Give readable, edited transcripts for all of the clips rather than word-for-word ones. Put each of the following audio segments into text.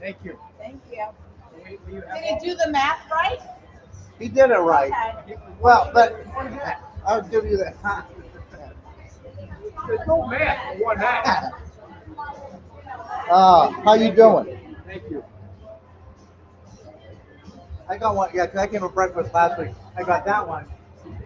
Thank you. Thank you. Did he do the math right? He did it right. Okay. Well, but I'll give you that. There's no math for one hat. How you doing? Thank you. I got one. Yeah, 'cause I came for breakfast last week. I got that one.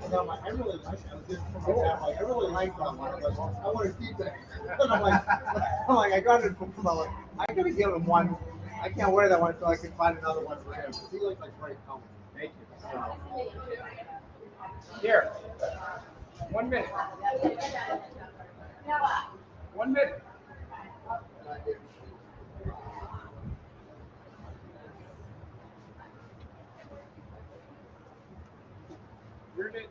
And I'm like, I really like that. I was just from my dad, like, I really like that one. I want to keep it. And I'm like, I got it from him. I'm like, I gotta give him one. I can't wear that one until I can find another one for him. He looks like great color. Thank you. Here. 1 minute. 1 minute. Where did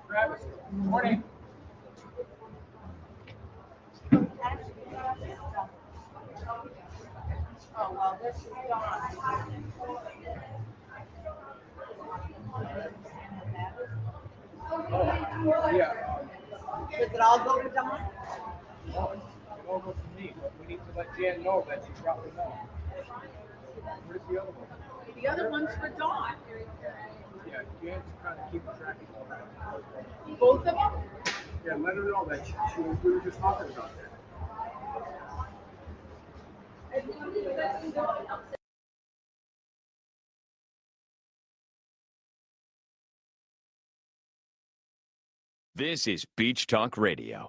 Travis go? Morning. Oh, well, this is gone. Yeah. Does it all go to Don? No, it all goes to me, but we need to let Jan know that she dropped them off. Where's the other one? The other one's for Dawn. Yeah, Jan's kind of keeping track of all that. Both of them? Yeah, let her know that we were just talking about that. This is Beach Talk Radio.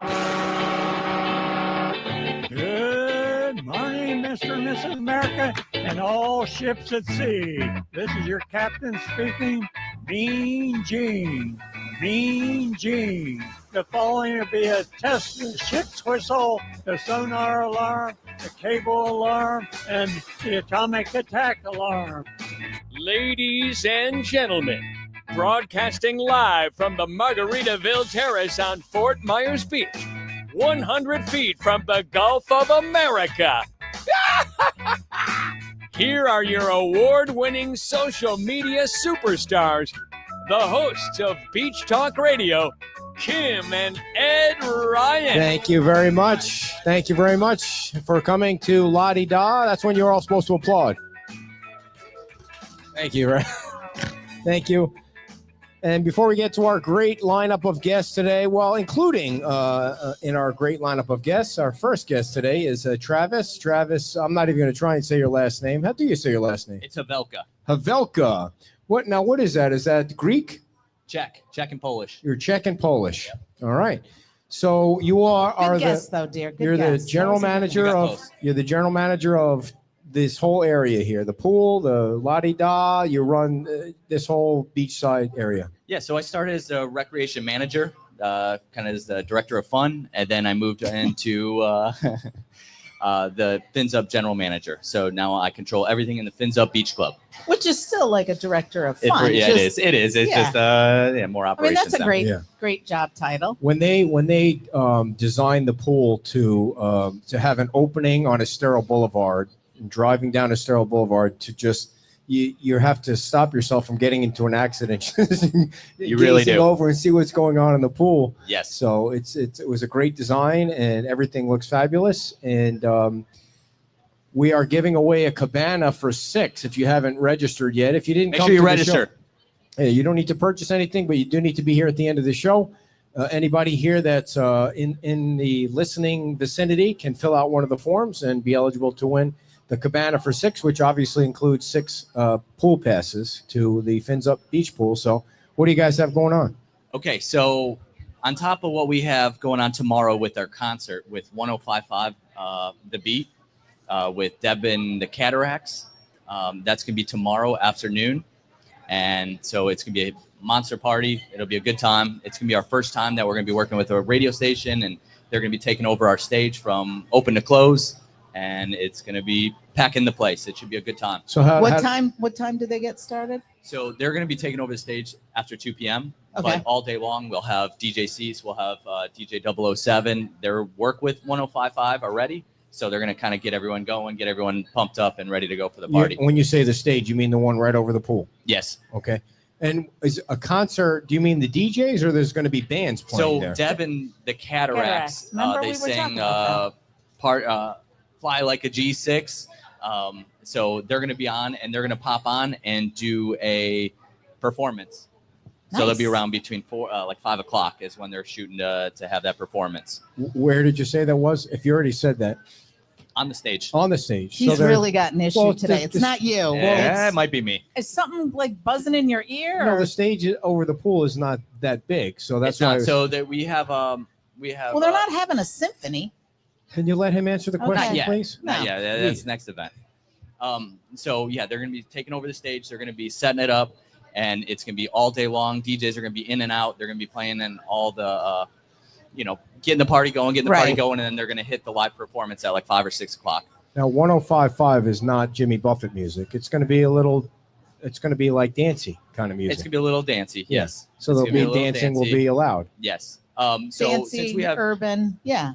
Good morning, Mr. and Mrs. America, and all ships at sea. This is your captain speaking, Mean Gene. Mean Gene. The following will be a test of the ship's whistle, the sonar alarm, the cable alarm, and the atomic attack alarm. Ladies and gentlemen, broadcasting live from the Margaritaville Terrace on Fort Myers Beach, 100 feet from the Gulf of America. Here are your award-winning social media superstars, the hosts of Beach Talk Radio, Kim and Ed Ryan. Thank you very much. Thank you very much for coming to La Di Da. That's when you're all supposed to applaud. Thank you. Thank you. And before we get to our great lineup of guests today, well, including in our great lineup of guests, our first guest today is Travis. Travis, I'm not even going to try and say your last name. How do you say your last name? It's Havelka. Havelka. What is that? Is that Greek? Czech and Polish. You're Czech and Polish. All right. So you are Good guess, though, dear. Good you're guess. the general manager you're the general manager of this whole area here, the pool, the La Di Da. You run this whole beachside area. Yeah, so I started as a recreation manager, kind of as the director of fun, and then I moved into the Fins Up general manager. So now I control everything in the Fins Up Beach Club. Which is still like a director of fun. It is. It's just more I mean, operations. that's a great job title. When they designed the pool to have an opening on Estero Boulevard, and driving down Estero Boulevard to just you have to stop yourself from getting into an accident. You really do. Over and see what's going on in the pool. Yes. So it was a great design and everything looks fabulous. And we are giving away a cabana for 6 if you haven't registered yet. If you didn't Make come sure you to the register. show, hey, you don't need to purchase anything, but you do need to be here at the end of the show. Anybody here that's in the listening vicinity can fill out one of the forms and be eligible to win the cabana for 6, which obviously includes 6 pool passes to the Fins Up Beach Pool. So what do you guys have going on? Okay, so on top of what we have going on tomorrow with our concert with 105.5 The Beat, with Deb and the Cataracts, that's going to be tomorrow afternoon. And so it's going to be a monster party. It'll be a good time. It's going to be our first time that we're going to be working with a radio station, and they're going to be taking over our stage from open to close. And it's going to be packing the place. It should be a good time. So What time do they get started? So they're going to be taking over the stage after 2 p.m. Okay. But all day long, we'll have DJ Cease, we'll have DJ 007. They're work with 105.5 already. So they're going to kind of get everyone going, get everyone pumped up and ready to go for the party. When you say the stage, you mean the one right over the pool? Yes. Okay. And is a concert, do you mean the DJs or there's going to be bands playing there? So Deb and the Cataracts, Remember they we were sang talking about Fly Like a G6. So they're going to be on, and they're going to pop on and do a performance. So they'll be around between 5 o'clock is when they're shooting to have that performance. Where did you say that was? If you already said that. On the stage. On the stage. He's really got an issue today. It's this- not you. Yeah, it might be me. Is something like buzzing in your ear? No, or- the stage over the pool is not that big, so that's It's why. not. I was- So that we have. Well, they're not having a symphony. Can you let him answer the Okay. question, Not yet. please? Not yet. That's the next event. So yeah, they're going to be taking over the stage. They're going to be setting it up, and it's going to be all day long. DJs are going to be in and out. They're going to be playing in all the, getting the party going, and then they're going to hit the live performance at like 5 or 6 o'clock. Now, 105.5 is not Jimmy Buffett music. It's going to be it's going to be like dancey kind of music. It's going to be a little dancey. Yes. So It's there'll gonna be a be little dancing will dancey. be allowed. Yes. So Fancy, since we have urban. Yeah.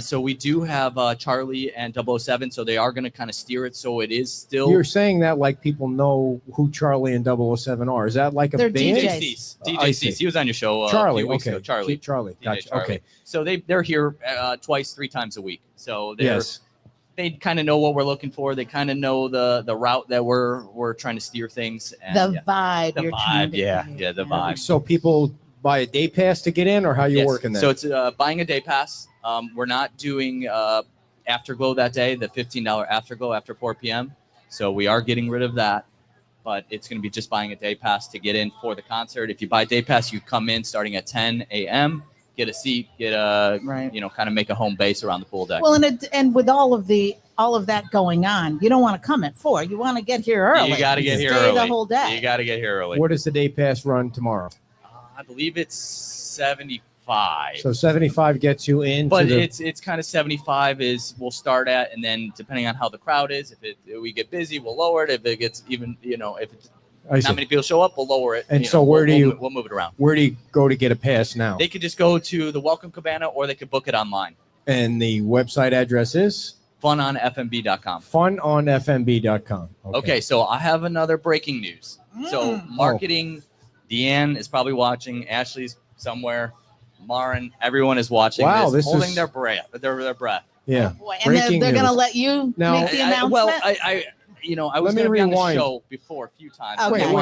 So we do have Charlie and 007, so they are going to kind of steer it. So it is still You're saying that like people know who Charlie and 007 are. Is that like a They're band? DJs. Cease. I DJ see. Cease. He was on your show Charlie. a few weeks Okay. ago. Charlie. Charlie. DJ Gotcha. Charlie. Okay. So they're here twice, 3 times a week. So Yes. they kind of know what we're looking for. They kind of know the route that we're trying to steer things. And The vibe. the you're trying vibe, to yeah, create. the vibe. So people buy a day pass to get in, or how you Yes. working that? So it's buying a day pass. We're not doing Afterglow that day, the $15 Afterglow after 4 p.m. So we are getting rid of that, but it's going to be just buying a day pass to get in for the concert. If you buy a day pass, you come in starting at 10 a.m., get a seat, kind of make a home base around the pool deck. Well, and with all of that going on, you don't want to come at 4. You want to get here early. You got to get here Stay early. the whole day. You got to get here early. What does the day pass run tomorrow? I believe it's 75. So 75 gets you in. But it's kind of 75 is we'll start at, and then depending on how the crowd is, if we get busy, we'll lower it. If it gets even, if not many people show up, we'll lower it. And so we'll move it around. Where do you go to get a pass now? They could just go to the Welcome Cabana, or they could book it online. And the website address is funonfmb.com. Funonfmb.com. Okay, so I have another breaking news. So marketing, Deanne is probably watching. Ashley's somewhere. Marin, everyone is watching. Wow, this is holding their breath. Their breath. Yeah. Boy, and they're going to news. let you Now- make the announcement. I was Let me going to be on the rewind. show before a few times. Okay.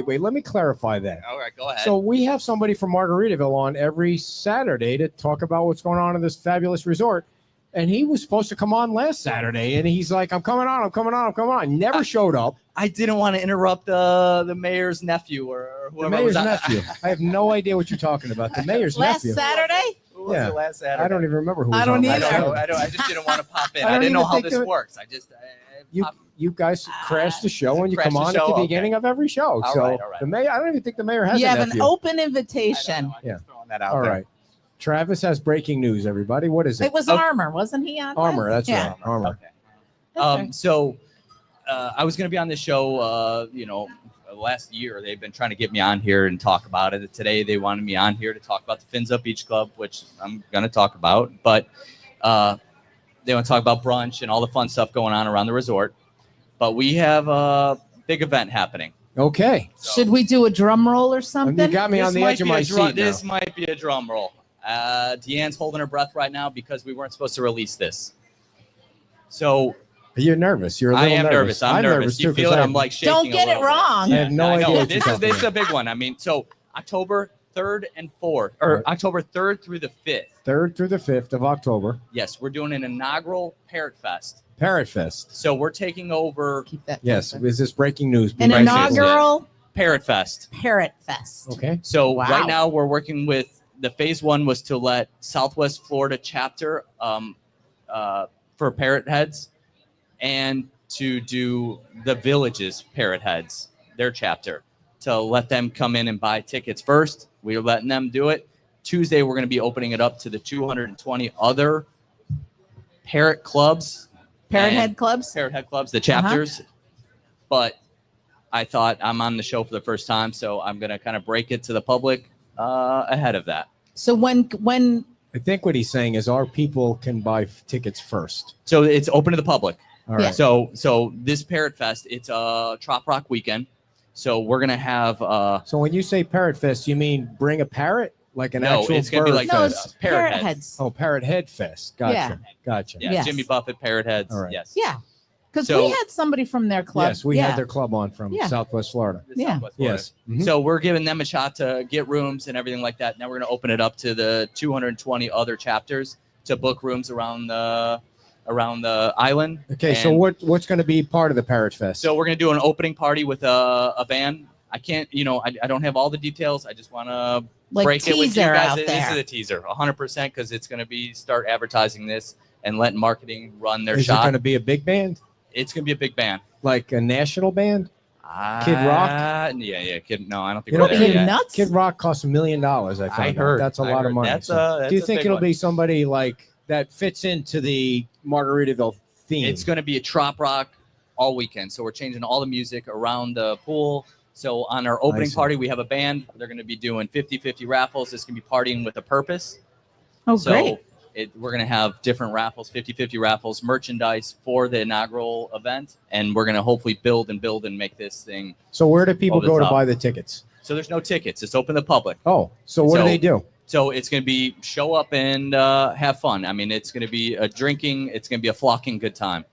Wait. Let me clarify that. All right, go ahead. So we have somebody from Margaritaville on every Saturday to talk about what's going on in this fabulous resort. And he was supposed to come on last Saturday, and he's like, I'm coming on. Never showed up. I didn't want to interrupt the mayor's nephew or The whoever mayor's was on. nephew. I have no idea what you're talking about. The mayor's Last nephew. Saturday? Who was Yeah. it last Saturday? I don't even remember who was I don't on either. last Saturday. I just didn't want to pop in. I I, don't didn't know even how think this that- works. You guys crash the show and you Crash come the on show, at the okay. beginning of every show. All So right. the mayor, I don't even think the mayor has You a have nephew. an open invitation. Yeah. Throwing that out All there. right. Travis has breaking news, everybody. What is it? It was Armor, wasn't he on that? Armor. That's Yeah. right. Armor. Okay. That's right. So I was going to be on this show, last year. They've been trying to get me on here and talk about it. Today, they wanted me on here to talk about the Fins Up Beach Club, which I'm going to talk about. But they want to talk about brunch and all the fun stuff going on around the resort. But we have a big event happening. Okay. Should we do a drum roll or something? You got me on the edge of my seat. This now. might be a drum roll. Deanne's holding her breath right now because we weren't supposed to release this. So You're nervous. You're a I little am nervous. I'm nervous. You too, feel 'cause it? I- I'm like shaking. Don't a get it little bit. wrong. I have no I idea know. what you're This talking is a about. big one. I mean, so October 3rd and 4th, or October 3rd through the 5th. 3rd through the 5th of October. Yes, we're doing an inaugural Parrot Fest. Parrot Fest. So we're taking over Keep that. Yes. open. Is this breaking news? An Right, inaugural Parrot Fest. Parrot Fest. Okay. So Wow. right now we're working with the phase 1 was to let Southwest Florida chapter for Parrot Heads, and to do the Villages Parrot Heads, their chapter, to let them come in and buy tickets first. We're letting them do it. Tuesday, we're going to be opening it up to the 220 other parrot clubs. Parrot and Head Clubs. Parrot Head clubs, the chapters. But I thought I'm on the show for the first time, so I'm going to kind of break it to the public ahead of that. So when I think what he's saying is our people can buy tickets first. So it's open to the public. All right. So this Parrot Fest, it's a Trop Rock weekend. So we're going to have So when you say Parrot Fest, you mean bring a parrot? Like an No, actual it's gonna be bird like No, fest. it's Parrot Parrot Heads. Heads. Oh, Parrot Head Fest. Gotcha. Yeah. Gotcha. Yeah, Yes. Jimmy Buffett, Parrot Heads. All right. Yes. Yeah. Because So- we had somebody from their club. Yes, we yeah. had their club on from Yeah. Southwest Florida. The Yeah. Southwest Florida. Yes. Mhm. So we're giving them a shot to get rooms and everything like that. Now we're going to open it up to the 220 other chapters to book rooms around the island. Okay, so And what's going to be part of the Parrot Fest? So we're going to do an opening party with a band. I can't, I don't have all the details. I just want to like break it with you teaser guys. out This there. is a teaser, 100%, because it's going to be start advertising this and letting marketing run their is it shot. going to be a big band, It's going to be a big band. like a national band? Kid Rock? Yeah, Kid. No, I don't think You know, we're there Kid yet. Nuts? Kid Rock costs $1 million. I found I out. heard. That's a I lot heard. of money. That's So a do you think big it'll one. be somebody like that fits into the Margaritaville theme? It's going to be a trop rock all weekend. So we're changing all the music around the pool. So on our opening see. party, we have a band. They're going to be doing 50-50 raffles. It's going to be partying with a purpose. Oh, So great. we're going to have different raffles, 50-50 raffles, merchandise for the inaugural event. And we're going to hopefully build and make this thing. So where do people over the go to top. buy the tickets? So there's no tickets. It's open to the public. Oh, so what do So- they do? So it's going to be show up and have fun. I mean, it's going to be a drinking. It's going to be a flocking good time.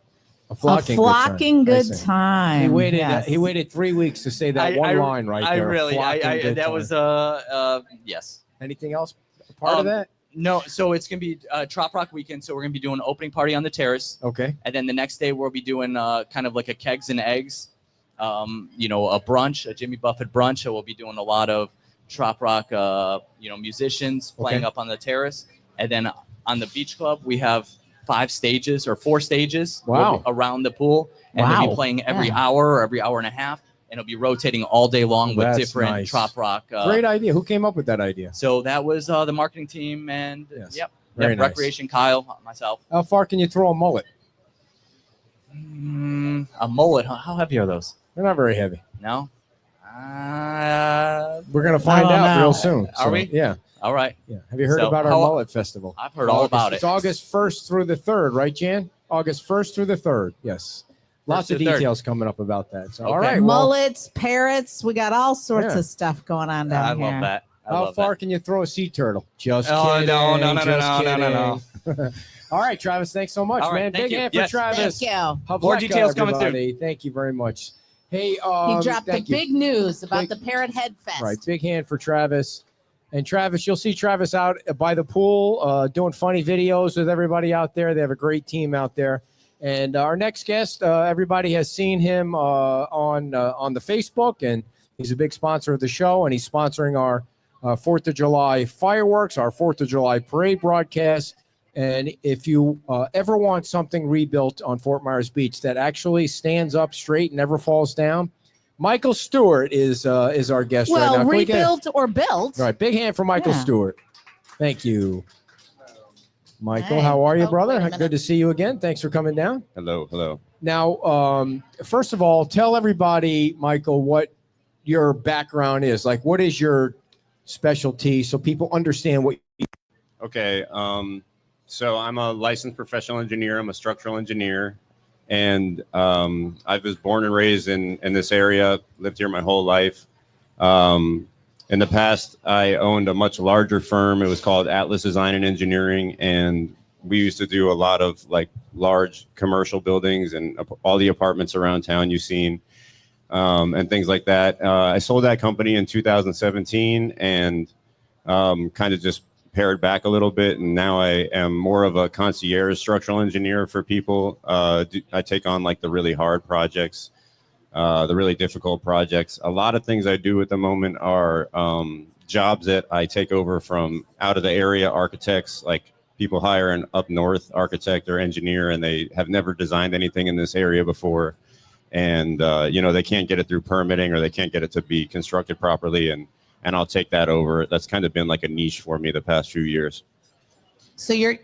A flocking good I see. time. He waited. Yes. He waited 3 weeks to say that one line right there. Flocking good time. Yes. Anything else? Part of that? No, so it's going to be Trop Rock weekend. So we're going to be doing an opening party on the terrace. Okay. And then the next day we'll be doing kind of like a kegs and eggs, a brunch, a Jimmy Buffett brunch. So we'll be doing a lot of Trop Rock, musicians playing Okay. up on the terrace. And then on the beach club, we have 4 stages Wow. around the pool. And they'll Wow. be playing every Yeah. hour or every hour and a half. And it'll be rotating all day long with That's different nice. Trop Rock. Great idea. Who came up with that idea? So that was the marketing team and Yes. nice. Very nice. Recreation, Kyle, myself. How far can you throw a mullet? A mullet, huh? How heavy are those? They're not very heavy. No? We're gonna find don't out know. real soon. Are we? Yeah. All right. Yeah. Have you heard So, about our how- mullet festival? I've heard all about It's it. August 1st through the 3rd, right, Jan? August 1st through the 3rd. Yes. Lots to of the 3rd. details coming up about that. So, all Okay. right. Well, Mullets, parrots. We got all sorts Yeah. of stuff going on I down here. love that. I how love far that. can you throw a sea turtle? Just Oh, kidding. no, no, no, no, just no, no, no, kidding. All right, Travis. Thanks so much, All right, man. thank Big you. hand for Yes. Travis. Thank you. Havleka, More details coming soon. everybody. Thank you very much. Hey, He dropped the thank you. big news about Big- the Parrot Head Fest. Right, big hand for Travis. And Travis, you'll see Travis out by the pool doing funny videos with everybody out there. They have a great team out there. And our next guest, everybody has seen him on the Facebook, and he's a big sponsor of the show, and he's sponsoring our 4th of July fireworks, our 4th of July parade broadcast. And if you ever want something rebuilt on Fort Myers Beach that actually stands up straight and never falls down, Michael Stewart is our guest right now. Well, Can we get a- rebuilt or built. All right, big hand for Michael Yeah. Stewart. Thank you. Michael, Hey. how are you, Oh, brother? wait a minute. Good to see you again. Thanks for coming down. Hello. Now, first of all, tell everybody, Michael, what your background is. Like, what is your specialty so people understand what you Okay. So I'm a licensed professional engineer. I'm a structural engineer, and I was born and raised in this area. Lived here my whole life. In the past, I owned a much larger firm. It was called Atlas Design and Engineering, and we used to do a lot of like large commercial buildings and all the apartments around town you've seen, and things like that. I sold that company in 2017 and kind of just pared back a little bit, and now I am more of a concierge structural engineer for people. I take on like the really hard projects, the really difficult projects. A lot of things I do at the moment are jobs that I take over from out of the area architects. Like people hire an up north architect or engineer, and they have never designed anything in this area before, and they can't get it through permitting, or they can't get it to be constructed properly, and I'll take that over. That's kind of been like a niche for me the past few years. So your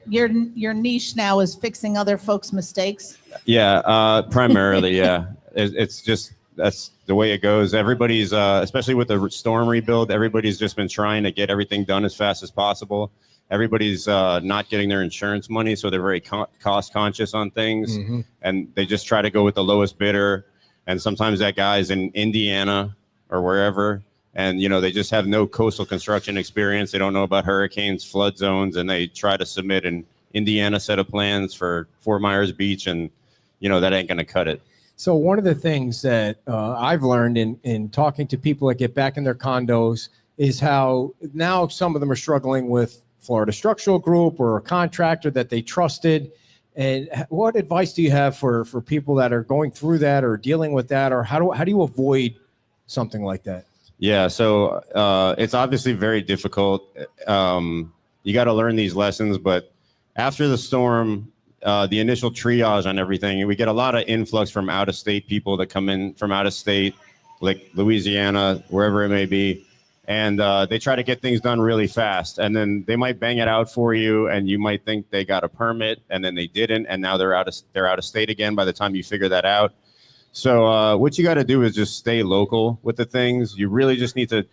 niche now is fixing other folks' mistakes. Yeah, primarily, yeah. It's just that's the way it goes. Everybody's, especially with the storm rebuild, everybody's just been trying to get everything done as fast as possible. Everybody's not getting their insurance money, so they're very cost conscious on things, and they just try to go with the lowest bidder. And sometimes that guy's in Indiana or wherever, and they just have no coastal construction experience. They don't know about hurricanes, flood zones, and they try to submit an Indiana set of plans for Fort Myers Beach, and that ain't going to cut it. So one of the things that I've learned in talking to people that get back in their condos is how now some of them are struggling with Florida Structural Group or a contractor that they trusted. And what advice do you have for people that are going through that or dealing with that, or how do you avoid something like that? Yeah, so it's obviously very difficult. You got to learn these lessons, but after the storm, the initial triage on everything, we get a lot of influx from out-of-state people that come in from out of state, like Louisiana, wherever it may be, and they try to get things done really fast, and then they might bang it out for you, and you might think they got a permit, and then they didn't, and now they're out of state again by the time you figure that out. So what you got to do is just stay local with the things. You really just need to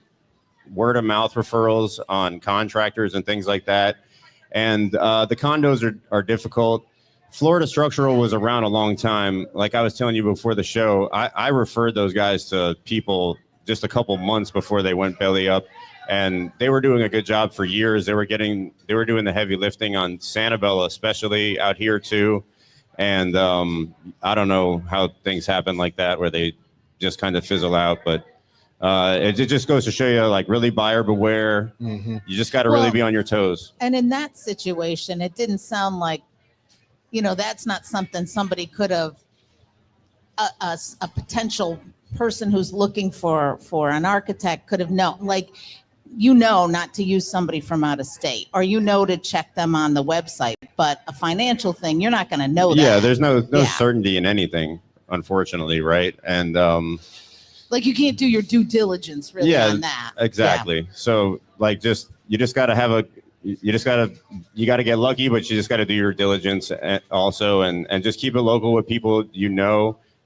word of mouth referrals on contractors and things like that. And the condos are difficult. Florida Structural was around a long time. Like I was telling you before the show, I referred those guys to people just a couple months before they went belly up, and they were doing a good job for years. They were doing the heavy lifting on Sanibel, especially out here too. And I don't know how things happen like that where they just kind of fizzle out, but it just goes to show you, like, really buyer beware. Mm-hmm. You just got to really be on your toes. And in that situation, it didn't sound like, that's not something somebody could have, a potential person who's looking for an architect could have known, like, not to use somebody from out of state, or to check them on the website, but a financial thing, you're not going to know that. Yeah, there's no certainty in anything, unfortunately, right? And like, you can't do your due diligence really on that. Exactly. Yeah. So like, you got to get lucky, but you just got to do your diligence also, and just keep it local with people,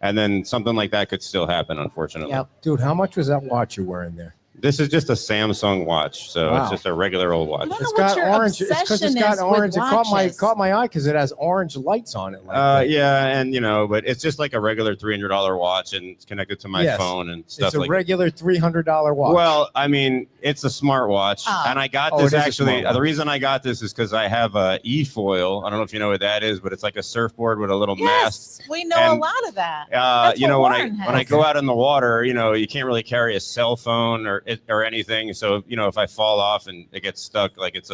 and then something like that could still happen, unfortunately. Yep. Dude, how much was that watch you're wearing there? This is just a Samsung watch, so It's just a regular old watch. It's got orange. It's because it's got orange. It caught my eye because it has orange lights on it. Yeah, and but it's just like a regular $300 watch, and it's connected to my phone and stuff. It's a regular $300 watch. Well, I mean, it's a smartwatch, and I got this actually. The reason I got this is because I have a e-foil. I don't know if you know what that is, but it's like a surfboard with a little mast. Yes, we know a lot of that. When I go out in the water, you can't really carry a cell phone or anything. So, if I fall off and it gets stuck, like it's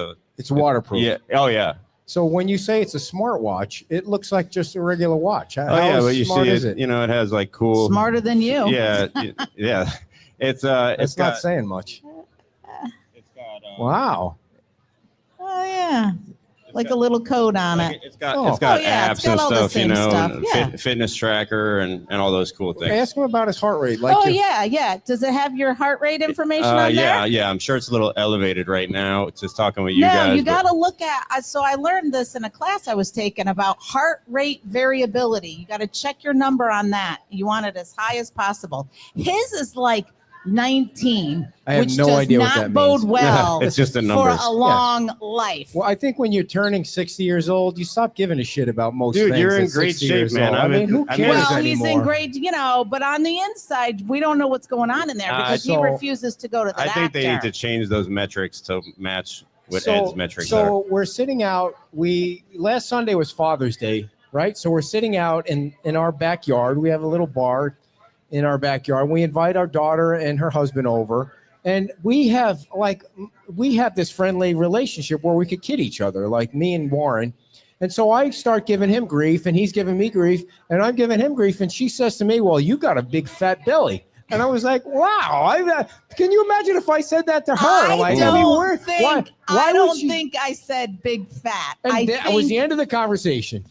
waterproof. Yeah. Oh yeah. So when you say it's a smartwatch, it looks like just a regular watch. But you see it, it has like cool. Smarter than you. Yeah. Yeah. It's not saying much. It's got wow. Oh yeah. Like a little code on it. It's got apps it's got and stuff, stuff. Fitness tracker and all those cool things. Ask him about his heart rate. Yeah. Does it have your heart rate information on there? Yeah. I'm sure it's a little elevated right now. It's just talking with you guys. No, you got to look at. So I learned this in a class I was taking about heart rate variability. You got to check your number on that. You want it as high as possible. His is like 19, which does not bode well it's just a number for a long life. Well, I think when you're turning 60 years old, you stop giving a shit about most things. Dude, you're in great shape, man. I mean, who cares anymore? Well, he's in great, but on the inside, we don't know what's going on in there because he refuses to go to the doctor. I think they need to change those metrics to match what Ed's metrics are. So we're sitting out. Last Sunday was Father's Day, right? So we're sitting out in our backyard. We have a little bar in our backyard. We invite our daughter and her husband over, and we have this friendly relationship where we could kid each other, like me and Warren. And so I start giving him grief, and he's giving me grief, and I'm giving him grief. And she says to me, "Well, you got a big fat belly." And I was like, "Wow!" Can you imagine if I said that to her? I don't think I said big fat. And that was the end of the conversation.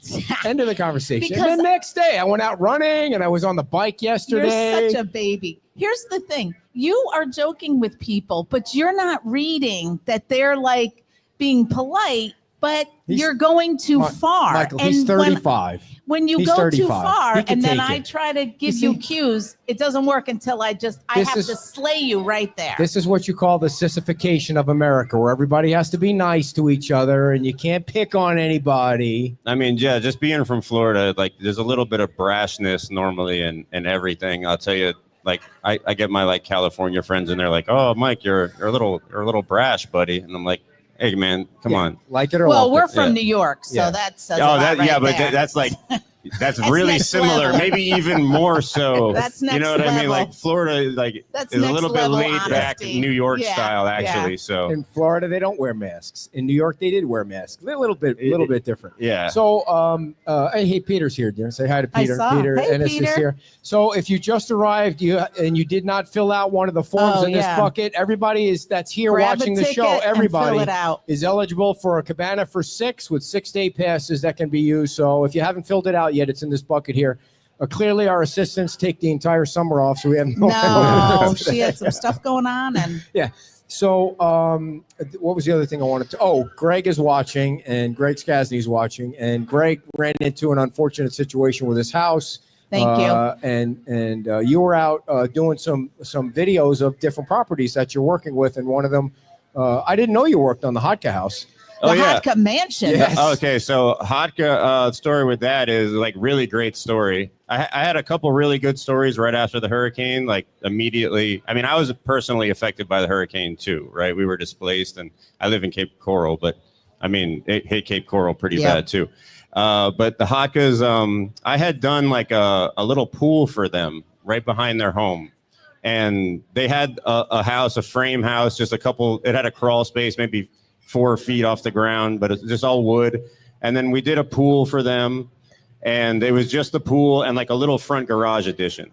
End of the conversation. And then the next day, I went out running, and I was on the bike yesterday. You're such a baby. Here's the thing: you are joking with people, but you're not reading that they're like being polite. But you're going too far. Michael, he's 35. When you go too far, and then I try to give you cues, it doesn't work until I have to slay you right there. This is what you call the sissification of America, where everybody has to be nice to each other, and you can't pick on anybody. I mean, yeah, just being from Florida, like there's a little bit of brashness normally and everything. I'll tell you, like I get my like California friends and they're like, oh, Mike, you're a little brash, buddy. And I'm like, hey, man, come on. Like it or Well, lump we're it. from Yeah. New York, so Yeah. that says a lot right but there. that's like that's That's really next similar, level. maybe even more so. That's You know next what I mean? level. Like Florida, like That's is a next little bit level laid back honesty. New York Yeah, style, actually. yeah. So In Florida, they don't wear masks. In New York, they did wear masks. A little bit different. yeah. So, hey, Peter's here, dear. Say hi to I Peter. saw. Peter Hey, Ennis Peter. is here. So, if you just arrived, and you did not fill out one of the forms Oh, in this yeah. bucket, everybody that's here Grab watching a the ticket show, and everybody fill it out. is eligible for a cabana for 6 with 6-day passes that can be used. So, if you haven't filled it out yet, it's in this bucket here. Clearly, our assistants take the entire summer off, so we have No, she had some stuff going on, and So, what was the other thing I wanted to? Oh, Greg is watching, and Greg Skasny is watching, and Greg ran into an unfortunate situation with his house. thank you. And you were out doing some videos of different properties that you're working with, and one of them, I didn't know you worked on the Hotka house. The Oh, yeah. Hotka Mansion. Yes. Okay, so Hotka story with that is like really great story. I had a couple really good stories right after the hurricane, like immediately. I mean, I was personally affected by the hurricane too, right? We were displaced, and I live in Cape Coral, but I mean, it hit Cape Coral pretty Yeah. bad too. But the Hotkas, I had done like a little pool for them right behind their home. And they had a house, a frame house, just it had a crawl space, maybe 4 feet off the ground, but it's just all wood. And then we did a pool for them, and it was just the pool and like a little front garage addition.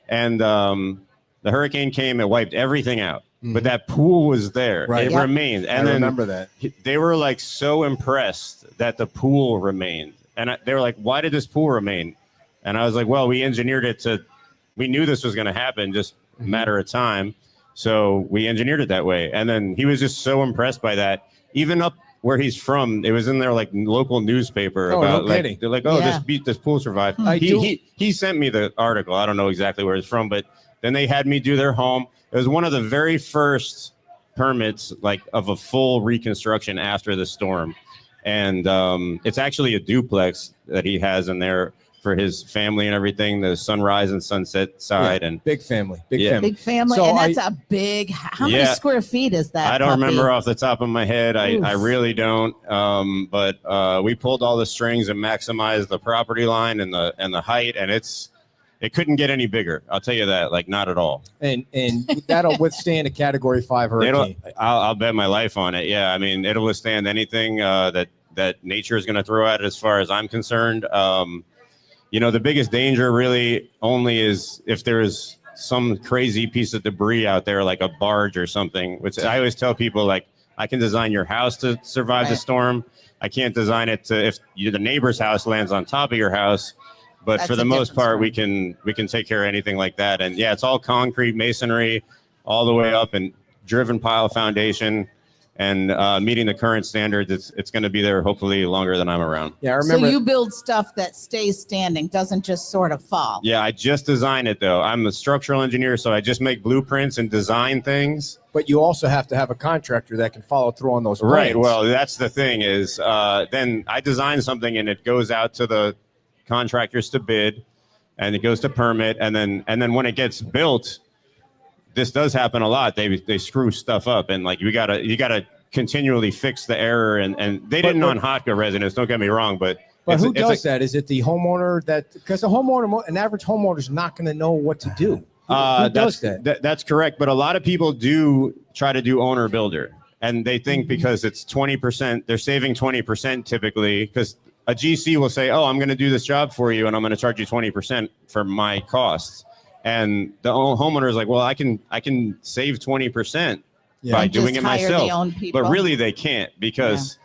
And the hurricane came and wiped everything out, but that pool was there. Right. It Yep. remained. And I then remember that. they were like so impressed that the pool remained. And they were like, why did this pool remain? And I was like, well, we engineered it we knew this was going to happen, just a matter of time. So we engineered it that way. And then he was just so impressed by that. Even up where he's from, it was in their like local newspaper Oh, about no like kidding. they're like, oh, Yeah. this pool survived. I do- He sent me the article. I don't know exactly where it's from, but then they had me do their home. It was one of the very first permits like of a full reconstruction after the storm. And it's actually a duplex that he has in there for his family and everything, the sunrise and sunset side. Yeah, And big family. Yeah. Big family, So and that's a big. How many Yeah. square feet is that? I don't puppy? remember off the top of my head. I Oof. really don't. But we pulled all the strings and maximized the property line and the height, and it couldn't get any bigger. I'll tell you that, like not at all. And that'll withstand a Category 5 hurricane. I'll bet my life on it. Yeah, I mean it'll withstand anything that nature is going to throw at it. As far as I'm concerned, the biggest danger really only is if there's some crazy piece of debris out there, like a barge or something. Which I always tell people, like I can design your house to survive the Right. storm. I can't design it to if the neighbor's house lands on top of your house. But That's for a the most different part, we can take care of anything like that. And yeah, it's all concrete masonry, all the way up and driven pile foundation, and meeting the current standards. It's going to be there hopefully longer than I'm around. Yeah, I remember. So you build stuff that stays standing, doesn't just sort of fall. Yeah, I just designed it though. I'm a structural engineer, so I just make blueprints and design things. but you also have to have a contractor that can follow through on those plans. Right. Well, that's the thing is then I design something and it goes out to the contractors to bid, and it goes to permit, and then when it gets built, this does happen a lot. They screw stuff up, and like you gotta continually fix the error, and they didn't on Hotka residents. Don't get me wrong, but who does that? Is it the homeowner because an average homeowner is not going to know what to do. Who does that? That's correct. But a lot of people do try to do owner builder, and they think because it's 20%, they're saving 20% typically, because a GC will say, oh, I'm going to do this job for you and I'm going to charge you 20% for my costs. And the homeowner is like, well, I can save 20% by And doing just it hire myself. the own people. But really they can't, because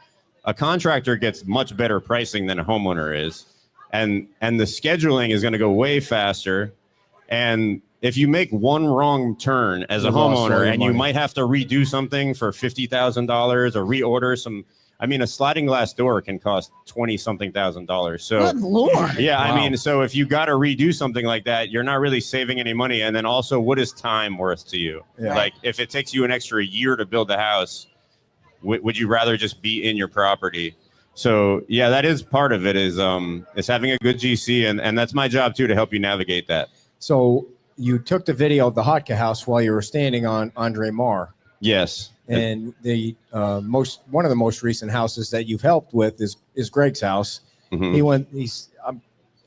a contractor gets much better pricing than a homeowner is. And the scheduling is going to go way faster. And if you make one wrong turn as a You lost all homeowner, your and you money. might have to redo something for $50,000 or reorder some, I mean, a sliding glass door can cost $20-something thousand. So Good Lord. yeah, Wow. I mean, so if you got to redo something like that, you're not really saving any money. And then also, what is time worth to you? Yeah. Like if it takes you an extra year to build the house, would you rather just be in your property? So yeah, that is part of it, is having a good GC, and that's my job too, to help you navigate that. So you took the video of the Hotka house while you were standing on Andre Marr. Yes. And the one of the most recent houses that you've helped with is Greg's house. Mm-hmm.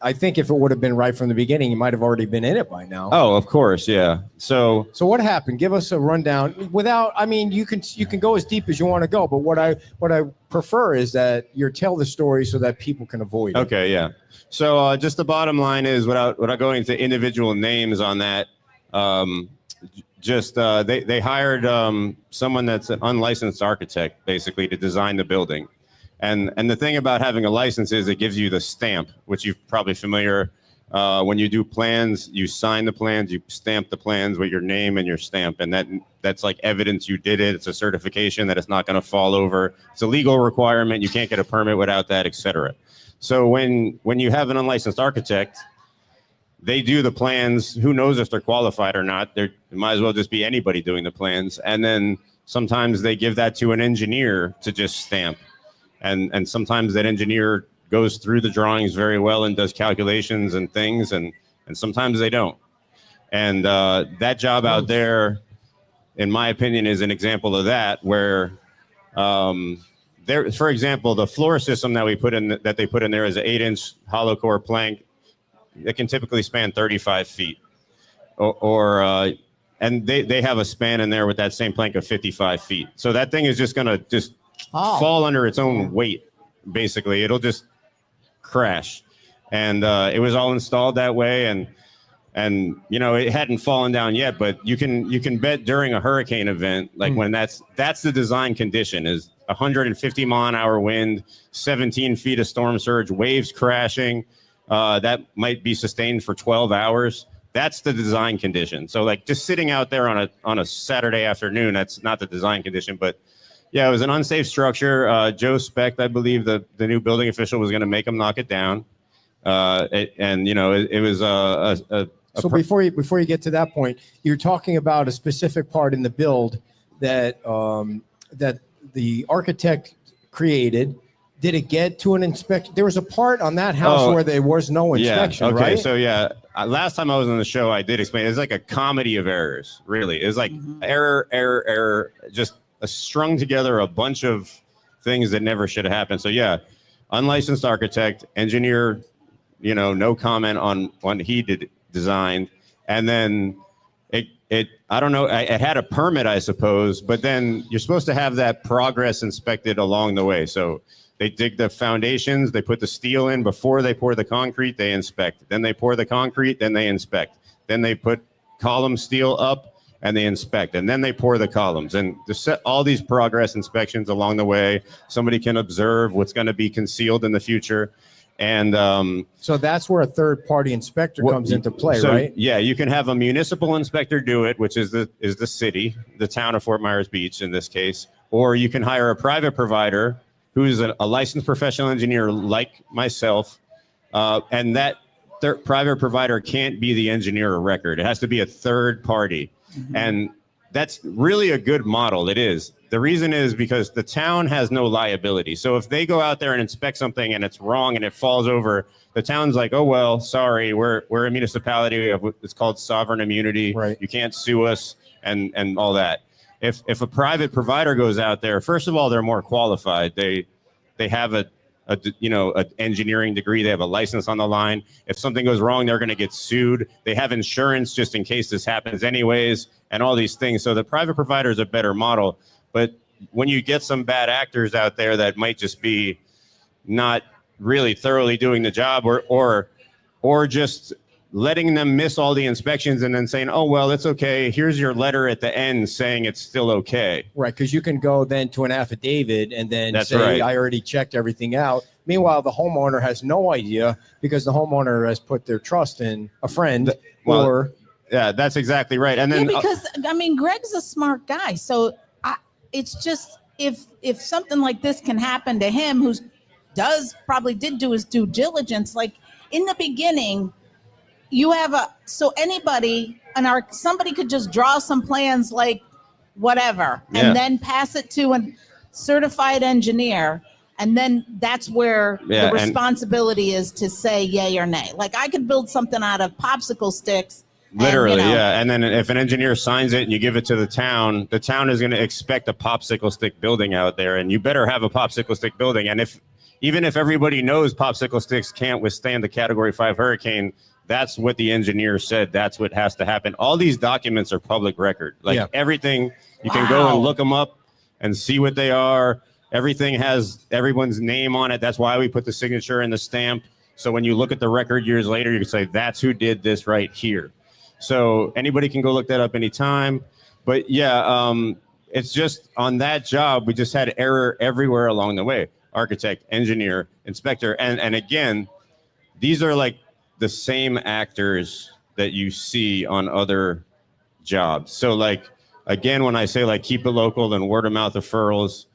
I think if it would have been right from the beginning, he might have already been in it by now. Oh, of course, yeah. So what happened? Give us a rundown. Without, I mean, you can go as deep as you want to go, but what I prefer is that you tell the story so that people can avoid it. Okay, yeah. So just the bottom line is, without going into individual names on that, they hired someone that's an unlicensed architect basically to design the building. And the thing about having a license is it gives you the stamp, which you're probably familiar. When you do plans, you sign the plans, you stamp the plans with your name and your stamp, and that's like evidence you did it. It's a certification that it's not going to fall over. It's a legal requirement. You can't get a permit without that, etc. So when you have an unlicensed architect, they do the plans. Who knows if they're qualified or not? It might as well just be anybody doing the plans. And then sometimes they give that to an engineer to just stamp. And sometimes that engineer goes through the drawings very well and does calculations and things, and sometimes they don't. And that job out there, in my opinion, is an example of that, where for example, the floor system that they put in there is an 8-inch hollow core plank that can typically span 35 feet, and they have a span in there with that same plank of 55 feet. So that thing is just going to fall under its own weight. Basically, it'll just crash. And it was all installed that way, and it hadn't fallen down yet, but you can bet during a hurricane event, like when that's the design condition, is 150 mile an hour wind, 17 feet of storm surge, waves crashing, that might be sustained for 12 hours. That's the design condition. So like just sitting out there on a Saturday afternoon, that's not the design condition. But yeah, it was an unsafe structure. Joe Specht, I believe the new building official, was going to make him knock it down. It was So before you get to that point, you're talking about a specific part in the build that that the architect created. Did it get to an inspection? There was a part on that house where there was no inspection, okay, right? So last time I was on the show, I did explain. It's like a comedy of errors, really. It's like error, just strung together a bunch of things that never should have happened. So yeah, unlicensed architect, engineer, no comment on what he designed. And then it I don't know, it had a permit, I suppose, but then you're supposed to have that progress inspected along the way. So they dig the foundations, they put the steel in before they pour the concrete, they inspect. Then they pour the concrete, then they inspect. Then they put column steel up and they inspect. And then they pour the columns. And to set all these progress inspections along the way, somebody can observe what's going to be concealed in the future. And so that's where a third-party inspector comes into play, right? Yeah, you can have a municipal inspector do it, which is the city, the town of Fort Myers Beach in this case, or you can hire a private provider who's a licensed professional engineer like myself, and that private provider can't be the engineer of record. It has to be a third party, and that's really a good model. It is. The reason is because the town has no liability. So if they go out there and inspect something and it's wrong and it falls over, the town's like, oh, well, sorry, we're a municipality. It's called sovereign immunity. Right. You can't sue us and all that. If a private provider goes out there, first of all, they're more qualified. They have an engineering degree. They have a license on the line. If something goes wrong, they're going to get sued. They have insurance just in case this happens anyways, and all these things. So the private provider is a better model. But when you get some bad actors out there that might just be not really thoroughly doing the job, or just letting them miss all the inspections and then saying, oh, well, it's okay. Here's your letter at the end saying it's still okay. Right, because you can go then to an affidavit and then That's say, right. I already checked everything out. Meanwhile, the homeowner has no idea because the homeowner has put their trust in a friend Yeah, that's exactly right. And then because Greg's a smart guy. So it's just if something like this can happen to him, who probably did do his due diligence, like in the beginning, you have somebody could just draw some plans like whatever, and then pass it to a certified engineer. And then that's where the responsibility is to say yay or nay. Like I could build something out of popsicle sticks Literally, you know, yeah. And then if an engineer signs it and you give it to the town is going to expect a popsicle stick building out there, and you better have a popsicle stick building. And even if everybody knows popsicle sticks can't withstand the Category 5 hurricane, that's what the engineer said. That's what has to happen. All these documents are public record. Like everything, you can go and look them up and see what they are. Everything has everyone's name on it. That's why we put the signature and the stamp. So when you look at the record years later, you can say, that's who did this right here. So anybody can go look that up anytime. But yeah, it's just on that job, we just had error everywhere along the way. Architect, engineer, inspector. And again, these are like the same actors that you see on other jobs. So like, again, when I say like keep it local and word of mouth referrals,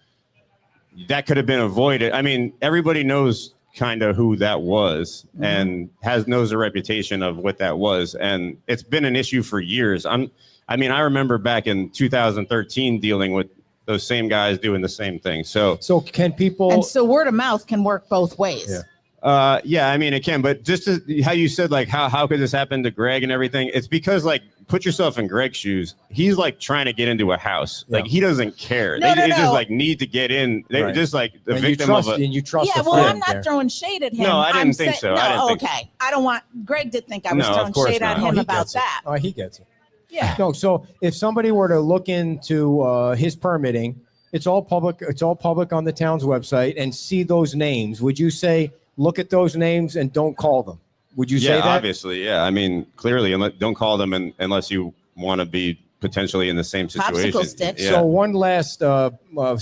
that could have been avoided. I mean, everybody knows kind of who that was and knows the reputation of what that was. And it's been an issue for years. I remember back in 2013 dealing with those same guys doing the same thing. So can people... And so word of mouth can work both ways. Yeah, I mean, it can, but just how you said, like, how could this happen to Greg and everything? It's because, like, put yourself in Greg's shoes. He's like trying to get into a house. Like, he doesn't care. They just like need to get in. They're just like the victim of it. And you trust Yeah, well, I'm not throwing shade at him. No, I didn't think so. No, okay. I don't want Greg to think I was throwing shade at him about that. Oh, he gets it. Yeah. No, so if somebody were to look into his permitting, it's all public. It's all public on the town's website, and see those names. Would you say look at those names and don't call them? Would you say that? Obviously, yeah. I mean, clearly, don't call them unless you want to be potentially in the same situation. Popsicle sticks. So one last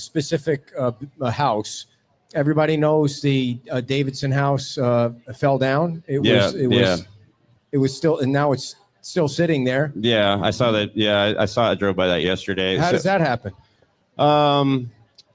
specific house. Everybody knows the Davidson house fell down. It was still, and now it's still sitting there. Yeah, I saw that. Yeah, I saw it. Drove by that yesterday. How does that happen?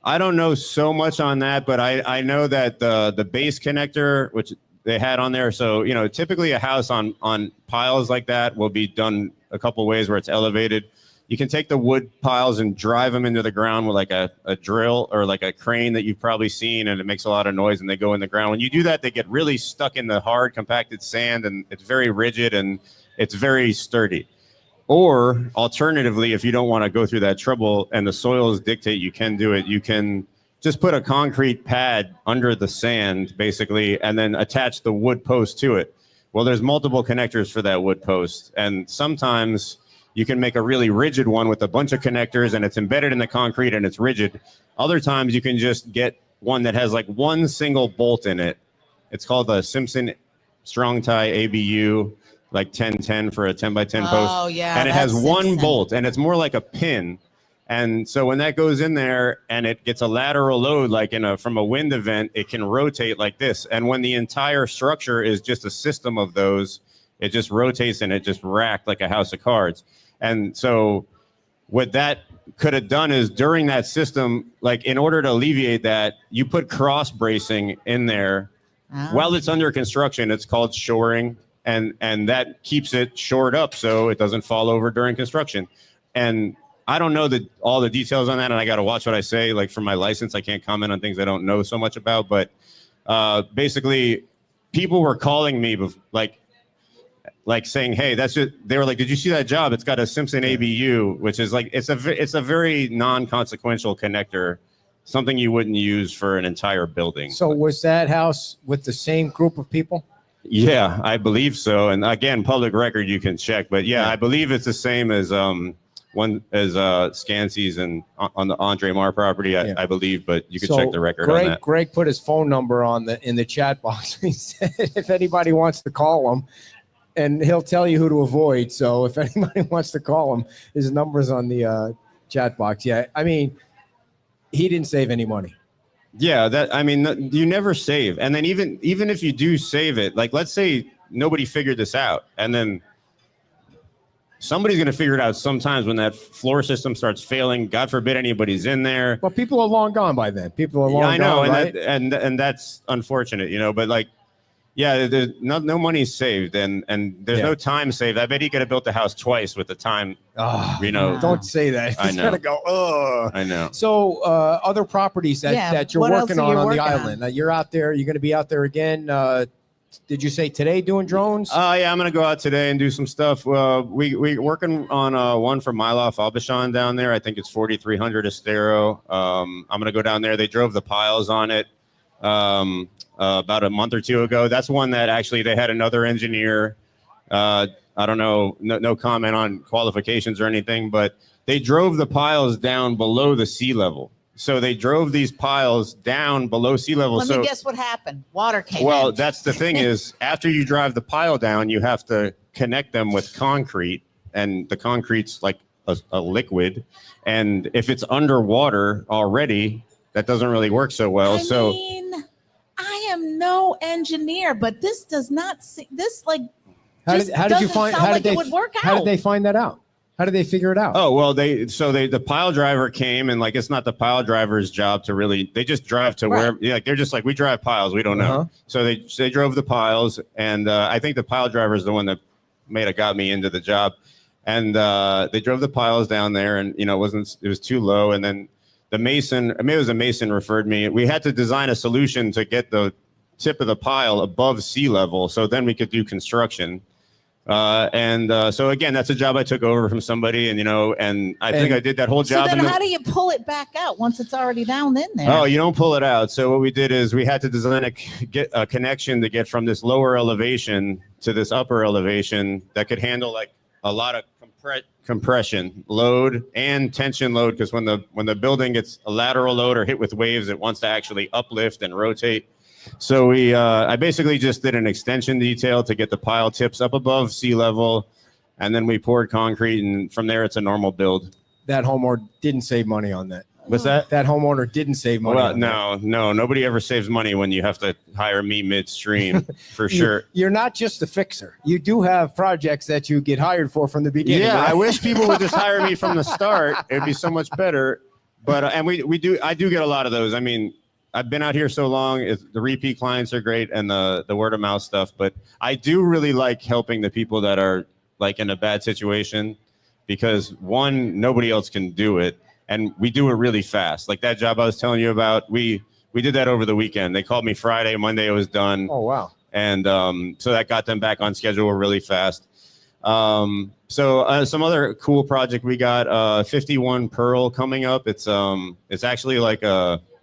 I don't know so much on that, but I know that the base connector, which they had on there. So, you know, typically a house on piles like that will be done a couple ways where it's elevated. You can take the wood piles and drive them into the ground with like a drill or like a crane that you've probably seen, and it makes a lot of noise and they go in the ground. When you do that, they get really stuck in the hard compacted sand, and it's very rigid and it's very sturdy. Or alternatively, if you don't want to go through that trouble and the soils dictate you can do it, you can just put a concrete pad under the sand, basically, and then attach the wood post to it. Well, there's multiple connectors for that wood post. And sometimes you can make a really rigid one with a bunch of connectors and it's embedded in the concrete and it's rigid. Other times you can just get one that has like one single bolt in it. It's called the Simpson Strong Tie ABU. Like 1010 for a 10 by 10 post. Oh, yeah. And it has one bolt, and it's more like a pin. And so when that goes in there and it gets a lateral load, like from a wind event, it can rotate like this. And when the entire structure is just a system of those, it just rotates and it just racked like a house of cards. And so what that could have done is during that system, like in order to alleviate that, you put cross bracing in there. While it's under construction. It's called shoring. And that keeps it shored up so it doesn't fall over during construction. And I don't know all the details on that, and I got to watch what I say. Like for my license, I can't comment on things I don't know so much about. But basically, people were calling me like saying, "Hey, that's it." They were like, "Did you see that job? It's got a Simpson ABU, which is like it's a very non-consequential connector, something you wouldn't use for an entire building." So was that house with the same group of people? Yeah, I believe so. And again, public record, you can check. But yeah, I believe it's the same as Scansi's and on the Andre Marr property, I believe. But you can check the record on that. Greg put his phone number in the chat box. He said if anybody wants to call him, and he'll tell you who to avoid. So if anybody wants to call him, his number's on the chat box. Yeah, I mean, he didn't save any money. Yeah, you never save. And then even if you do save it, like let's say nobody figured this out, and then somebody's going to figure it out sometimes when that floor system starts failing. God forbid anybody's in there. Well, people are long gone by then. People are long gone. I know, right? and that's unfortunate, you know. But like, yeah, there's no money saved, and there's no time saved. I bet he could have built the house twice with the time. You know, don't say that. I know. He's gonna go. Oh, I know. So other properties that you're working on the island. You're out there. You're going to be out there again did you say today doing drones? Yeah, I'm gonna go out today and do some stuff. We working on one from Milof Abishan down there. I think it's 4300 Estero. I'm gonna go down there. They drove the piles on it about a month or two ago. That's one that actually they had another engineer. I don't know, no comment on qualifications or anything, but they drove the piles down below the sea level. So they drove these piles down below sea level. Let me guess what happened. Water came Well, in. that's the thing is after you drive the pile down, you have to connect them with concrete, and the concrete's like a liquid. And if it's underwater already, that doesn't really work so well. I mean, I am no engineer, but this does not see this like. How did you find? How did they? It would work out. How did they find that out? How did they figure it out? Oh, well, the pile driver came, and like it's not the pile driver's job to really, they just drive to wherever, like they're just like, we drive piles, we don't know. So they drove the piles, and I think the pile driver is the one that got me into the job. And they drove the piles down there, and it was too low. And then the mason, maybe it was a mason, referred me. We had to design a solution to get the tip of the pile above sea level, so then we could do construction. So again, that's a job I took over from somebody, and I think I did that whole job. So then how do you pull it back out once it's already down in there? Oh, you don't pull it out. So what we did is we had to design a connection to get from this lower elevation to this upper elevation that could handle like a lot of compression load and tension load, because when the building gets a lateral load or hit with waves, it wants to actually uplift and rotate. So I basically just did an extension detail to get the pile tips up above sea level, and then we poured concrete, and from there it's a normal build. That homeowner didn't save money on that. What's that? That homeowner didn't save money. Well, no, nobody ever saves money when you have to hire me midstream, for sure. You're not just a fixer. You do have projects that you get hired for from the beginning. Yeah, right? I wish people would just hire me from the start. It'd be so much better. But and I do get a lot of those. I mean, I've been out here so long. The repeat clients are great, and the word of mouth stuff. But I do really like helping the people that are like in a bad situation, because one, nobody else can do it, and we do it really fast. Like that job I was telling you about, we did that over the weekend. They called me Friday, Monday it was done. Oh wow! And so that got them back on schedule really fast. So some other cool project we got, 51 Pearl coming up. It's actually like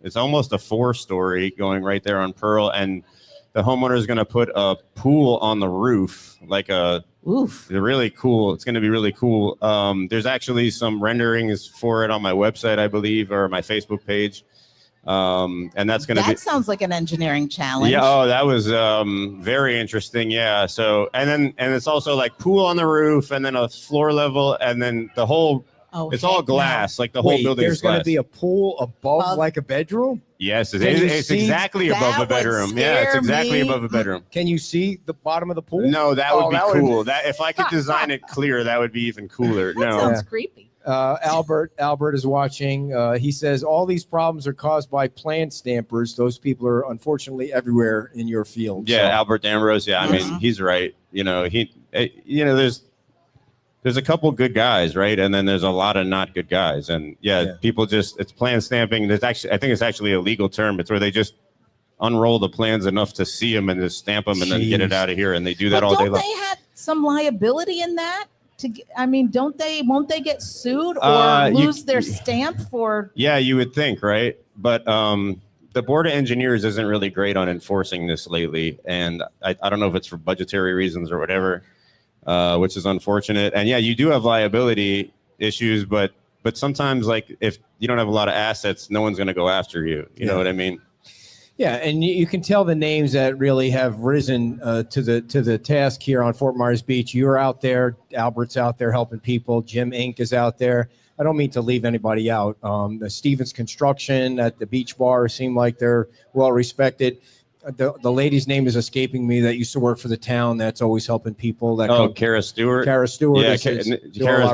it's almost a 4-story going right there on Pearl, and the homeowner is going to put a pool on the roof, like really cool. It's going to be really cool. There's actually some renderings for it on my website, I believe, or my Facebook page. And that's going to be. That sounds like an engineering challenge. Yeah. Oh, that was very interesting. Yeah. So, and it's also like pool on the roof, and then a floor level, and then the whole. Oh, it's all glass, like the whole building is glass. There's going to be a pool above like a bedroom? Yes, it's exactly above a bedroom. Yeah, it's exactly above a bedroom. Can you see the bottom of the pool? No, that would be cool. That if I could design it clear, that would be even cooler. That sounds creepy. Albert is watching. He says all these problems are caused by plant stampers. Those people are unfortunately everywhere in your field. Yeah, so. Albert Damrose. Yeah, I mean he's right. There's a couple good guys, right? And then there's a lot of not good guys. And people it's plan stamping. I think it's actually a legal term. It's where they just unroll the plans enough to see them and just stamp them and then get it out of here. And they do that all day long. Don't they have some liability in that? Won't they get sued or lose their stamp for? Yeah, you would think, right? But the Board of Engineers isn't really great on enforcing this lately. And I don't know if it's for budgetary reasons or whatever. Which is unfortunate. And you do have liability issues, but sometimes like if you don't have a lot of assets, no one's going to go after you. You know what I mean? Yeah, and you can tell the names that really have risen to the task here on Fort Myers Beach. You're out there, Albert's out there helping people. Jim Inc. is out there. I don't mean to leave anybody out. The Stevens Construction at the Beach Bar seem like they're well respected. The lady's name is escaping me that used to work for the town that's always helping people. Kara Stewart. Kara Stewart. Yeah, Kara's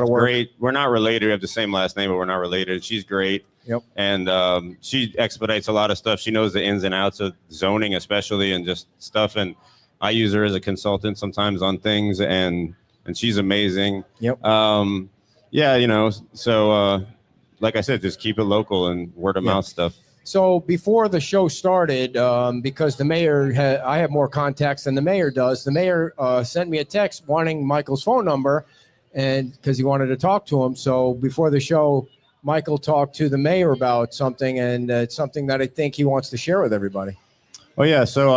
great. We're not related. We have the same last name, but we're not related. She's great. Yep. And she expedites a lot of stuff. She knows the ins and outs of zoning, especially, and just stuff. And I use her as a consultant sometimes on things, and she's amazing. Yep. So like I said, just keep it local and word of mouth stuff. So before the show started, because the mayor I have more contacts than the mayor does. The mayor sent me a text wanting Michael's phone number, and because he wanted to talk to him. So before the show, Michael talked to the mayor about something, and it's something that I think he wants to share with everybody. Oh yeah, so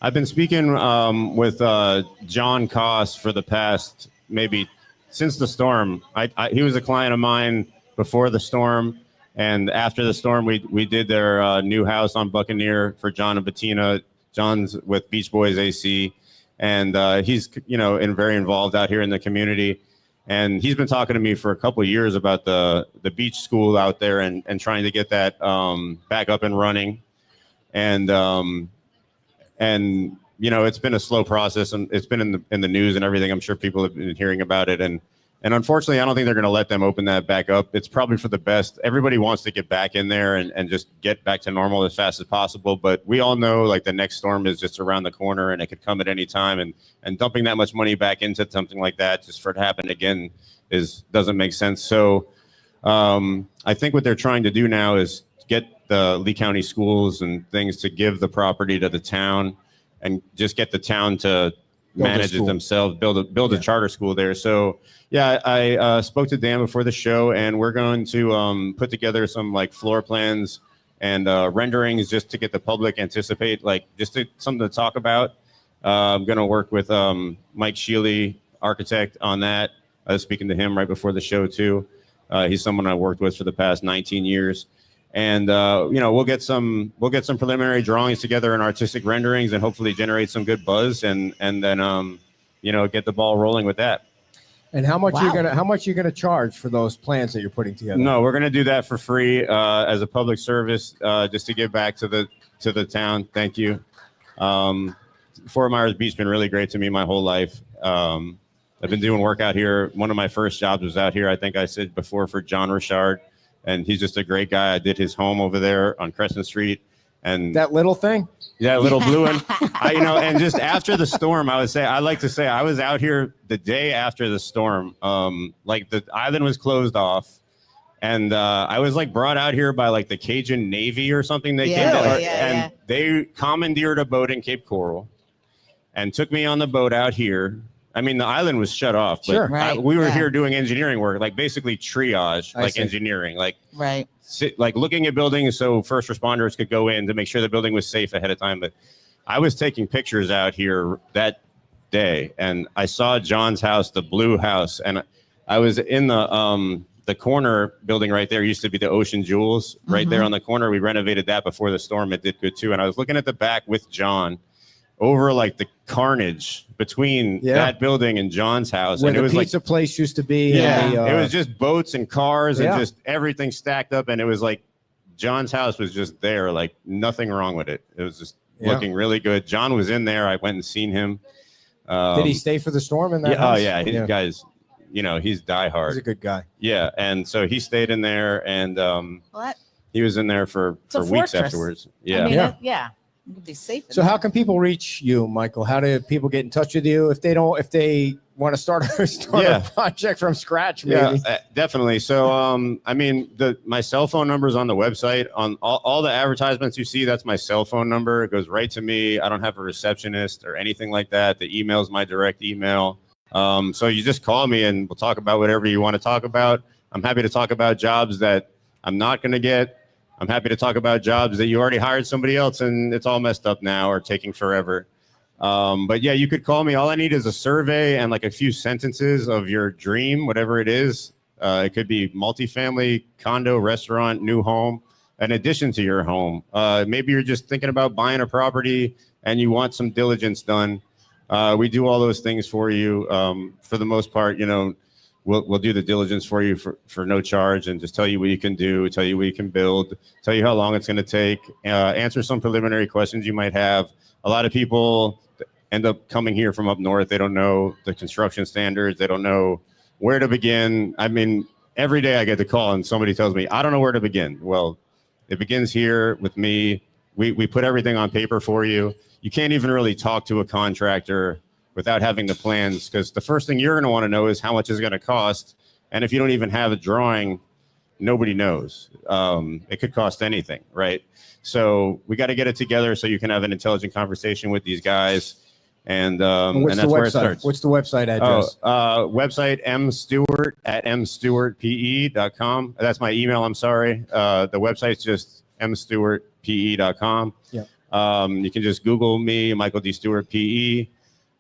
I've been speaking with John Koss for the past maybe since the storm. He was a client of mine before the storm, and after the storm, we did their new house on Buccaneer for John and Bettina. John's with Beach Boys AC, and he's very involved out here in the community. And he's been talking to me for a couple of years about the beach school out there and trying to get that back up and running. And it's been a slow process, and it's been in the news and everything. I'm sure people have been hearing about it, and unfortunately, I don't think they're going to let them open that back up. It's probably for the best. Everybody wants to get back in there and just get back to normal as fast as possible. But we all know, like, the next storm is just around the corner, and it could come at any time. And dumping that much money back into something like that just for it to happen again doesn't make sense. So I think what they're trying to do now is get the Lee County schools and things to give the property to the town, and just get the town to manage it themselves, build a charter school there. So yeah, I spoke to Dan before the show, and we're going to put together some like floor plans and renderings just to get the public anticipate, like something to talk about. I'm going to work with Mike Sheely, architect, on that. I was speaking to him right before the show too. He's someone I worked with for the past 19 years. And we'll get some preliminary drawings together and artistic renderings, and hopefully generate some good buzz, and then get the ball rolling with that. And how much you're gonna charge for those plans that you're putting together? No, we're gonna do that for free as a public service, just to give back to the town. Thank you. Fort Myers Beach has been really great to me my whole life. I've been doing work out here. One of my first jobs was out here, I think I said before, for John Richard. And he's just a great guy. I did his home over there on Crescent Street, and that little thing, yeah, little blue one. And just after the storm, I like to say I was out here the day after the storm. Like the island was closed off, and I was like brought out here by like the Cajun Navy or something. They commandeered a boat in Cape Coral, and took me on the boat out here. I mean, the island was shut off, but sure. We were here doing engineering work, like basically triage, engineering, like looking at buildings so first responders could go in to make sure the building was safe ahead of time. But I was taking pictures out here that day, and I saw John's house, the blue house, and I was in the corner building right there. Used to be the Ocean Jewels right there on the corner. We renovated that before the storm. It did good too. And I was looking at the back with John over like the carnage between that building and John's house. Where and it was pizza place used to be. Yeah, it was just boats and cars and just everything stacked up. And it was like John's house was just there, like nothing wrong with it. It was just looking really good. John was in there. I went and seen him. Did he stay for the storm in that house? Oh yeah, his guys, he's diehard. He's a good guy. Yeah, and so he stayed in there, and he was in there for weeks afterwards. Yeah, I mean, you can be safe. So how can people reach you, Michael? How do people get in touch with you if they want to start a project from scratch? Maybe. Yeah, definitely. So, I mean, my cell phone number is on the website. On all the advertisements you see, that's my cell phone number. It goes right to me. I don't have a receptionist or anything like that. The email is my direct email. So you just call me and we'll talk about whatever you want to talk about. I'm happy to talk about jobs that I'm not going to get. I'm happy to talk about jobs that you already hired somebody else and it's all messed up now or taking forever. But yeah, you could call me. All I need is a survey and like a few sentences of your dream, whatever it is. It could be multifamily, condo, restaurant, new home, in addition to your home. Maybe you're just thinking about buying a property and you want some diligence done. We do all those things for you. For the most part, we'll do the diligence for you for no charge and just tell you what you can do, tell you what you can build, tell you how long it's going to take, answer some preliminary questions you might have. A lot of people end up coming here from up north. They don't know the construction standards. They don't know where to begin. I mean, every day I get the call and somebody tells me, I don't know where to begin. Well, it begins here with me. We put everything on paper for you. You can't even really talk to a contractor without having the plans, because the first thing you're going to want to know is how much is going to cost. And if you don't even have a drawing, nobody knows. It could cost anything, right? So we got to get it together so you can have an intelligent conversation with these guys. And what's that's the where it website? starts. What's the website address? Website mstewart@mstewartpe.com. That's my email. I'm sorry. The website's just mstewartpe.com. Yeah. You can just Google me, Michael D. Stewart PE.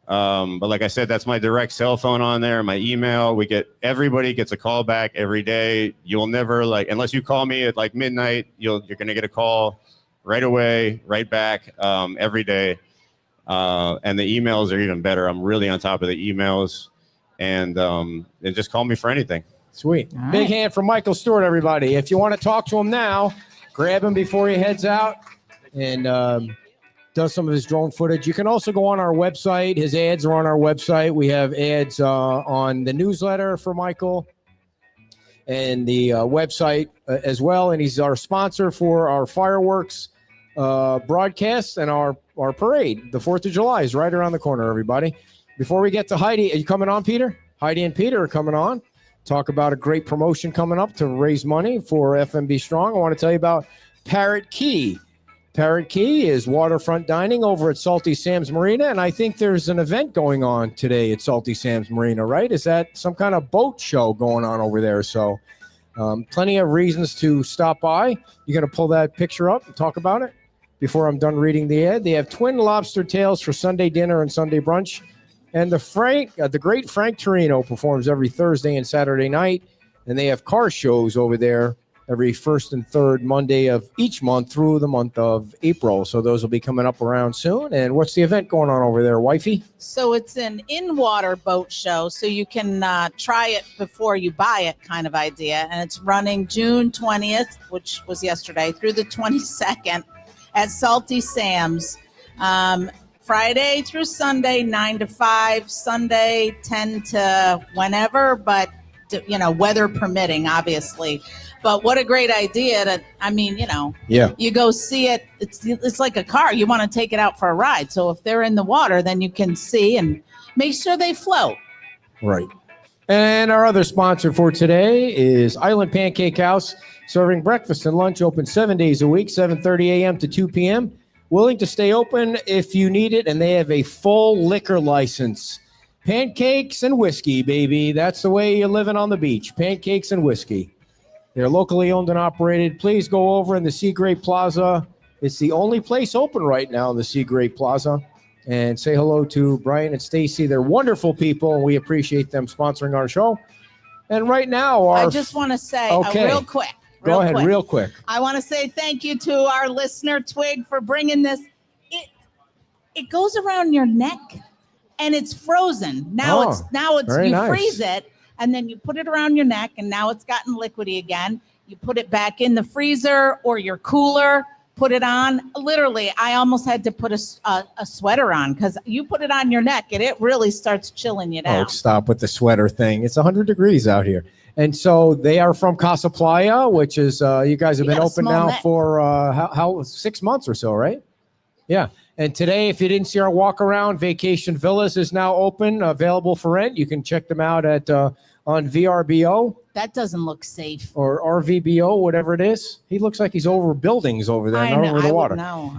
But like I said, that's my direct cell phone on there, my email. Everybody gets a call back every day. You'll never unless you call me at like midnight, you're going to get a call right away, right back, every day. And the emails are even better. I'm really on top of the emails, and just call me for anything. Sweet. All right. Big hand from Michael Stewart, everybody. If you want to talk to him now, grab him before he heads out and does some of his drone footage. You can also go on our website. His ads are on our website. We have ads on the newsletter for Michael and the website as well. And he's our sponsor for our fireworks broadcast and our parade. The 4th of July is right around the corner, everybody. Before we get to Heidi, are you coming on, Peter? Heidi and Peter are coming on. Talk about a great promotion coming up to raise money for FMB Strong. I want to tell you about Parrot Key. Parrot Key is waterfront dining over at Salty Sam's Marina, and I think there's an event going on today at Salty Sam's Marina, right? Is that some kind of boat show going on over there? So plenty of reasons to stop by. You're going to pull that picture up and talk about it before I'm done reading the ad. They have twin lobster tails for Sunday dinner and Sunday brunch. And the great Frank Torino performs every Thursday and Saturday night. And they have car shows over there every first and third Monday of each month through the month of April. So those will be coming up around soon. And what's the event going on over there, wifey? So it's an in-water boat show, so you can try it before you buy it kind of idea. And it's running June 20th, which was yesterday, through the 22nd at Salty Sam's. Friday through Sunday, 9 to 5, Sunday, 10 to whenever, but, weather permitting, obviously. But what a great idea Yeah. you go see it. It's like a car. You want to take it out for a ride. So if they're in the water, then you can see and make sure they float. Right. And our other sponsor for today is Island Pancake House, serving breakfast and lunch, open 7 days a week, 7:30 a.m. to 2 p.m. Willing to stay open if you need it, and they have a full liquor license. Pancakes and whiskey, baby. That's the way you're living on the beach. Pancakes and whiskey. They're locally owned and operated. Please go over in the Sea Great Plaza. It's the only place open right now in the Sea Great Plaza. And say hello to Brian and Stacy. They're wonderful people, and we appreciate them sponsoring our show. And right now, I just want to say real quick. Go ahead, real quick. I want to say thank you to our listener, Twig, for bringing this. It goes around your neck, and it's frozen. Now it's you nice. freeze it, and then you put it around your neck, and now it's gotten liquidy again. You put it back in the freezer or your cooler. Put it on. Literally, I almost had to put a sweater on because you put it on your neck, and it really starts chilling you down. Oh, stop with the sweater thing. It's 100 degrees out here. And so they are from Casa Playa, which is, you guys have been open now for how 6 months or so, right? Yeah. And today, if you didn't see our walk around, Vacation Villas is now open, available for rent. You can check them out at on VRBO. That doesn't look safe. Or RVBO, whatever it is. He looks like he's over buildings over there, not over the water.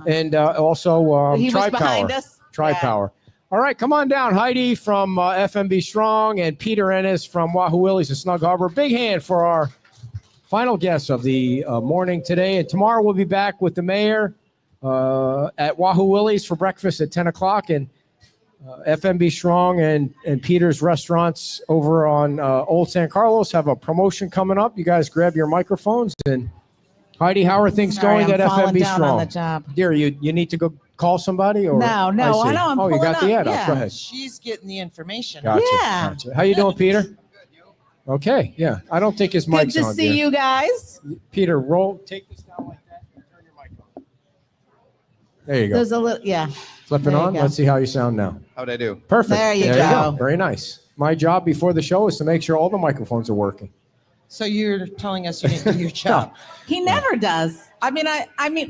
And also he was behind Power. us. Power. All right, come on down. Heidi from FMB Strong and Peter Ennis from Wahoo Willie's in Snug Harbor. Big hand for our final guest of the morning today. And tomorrow we'll be back with the mayor at Wahoo Willie's for breakfast at 10 o'clock. And FMB Strong and Peter's restaurants over on Old San Carlos have a promotion coming up. You guys grab your microphones. And Heidi, how are things going at FMB Strong? On the job. Dear, you need to go call somebody? Or No, I know. I'm you got the ad up. up. Go ahead. She's getting the information. Gotcha. Yeah. Gotcha. How you doing, Peter? Okay. Yeah. I don't think his mic's Good on. to see you guys. Peter, take this down like that and turn your mic on. There you go. There's a little, yeah. Flipping on. go. Let's see how you sound now. How'd I do? Perfect. There you go. Very nice. My job before the show is to make sure all the microphones are working. So you're telling us you didn't do your job? He never does. I mean,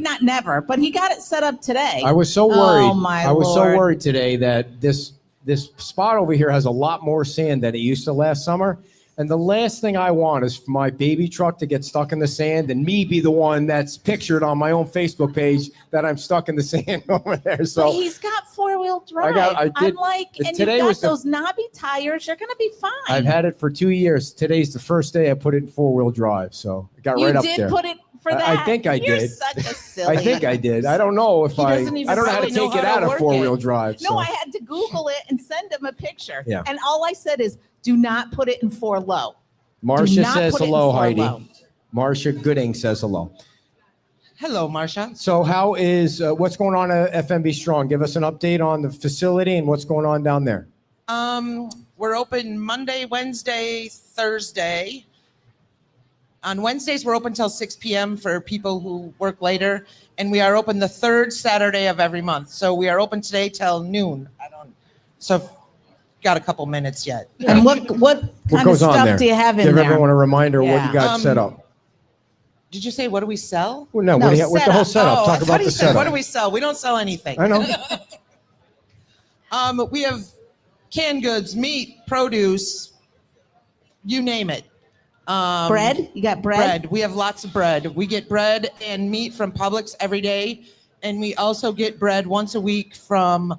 not never, but he got it set up today. I was so worried. Oh my I was so Lord. worried today that this spot over here has a lot more sand than it used to last summer. And the last thing I want is for my baby truck to get stuck in the sand and me be the one that's pictured on my own Facebook page that I'm stuck in the sand over there. But So he's got 4-wheel drive. I did- I'm like, and today you've got was the- those knobby tires. You're going to be fine. I've had it for 2 years. Today's the first day I put it in 4-wheel drive. So it got you right up did there. put it for I that. think I You're did. such a silly. I think I did. I don't know if He doesn't even I don't know how to probably know take it how out to of work 4-wheel it. drive. No, so. I had to Google it and send him a picture. Yeah. And all I said is, do not put it in 4 low. Marcia not says put it in hello, 4 Heidi. low. Marcia Gooding says hello. Hello, Marcia. So how is what's going on at FMB Strong? Give us an update on the facility and what's going on down there. We're open Monday, Wednesday, Thursday. On Wednesdays, we're open till 6 p.m. for people who work later, and we are open the third Saturday of every month. So we are open today till noon. So got a couple minutes yet. And what kind of goes on stuff there? do you have in Give there? everyone a reminder what Yeah. you got set up. Did you say what do we sell? Well, no, No, what do you, what's the whole setup? Oh, I Talk thought about he the said, setup. what do we sell? We don't sell anything. I know. We have canned goods, meat, produce, you name it. Bread? You got bread? We have lots of bread. We get bread and meat from Publix every day. And we also get bread once a week from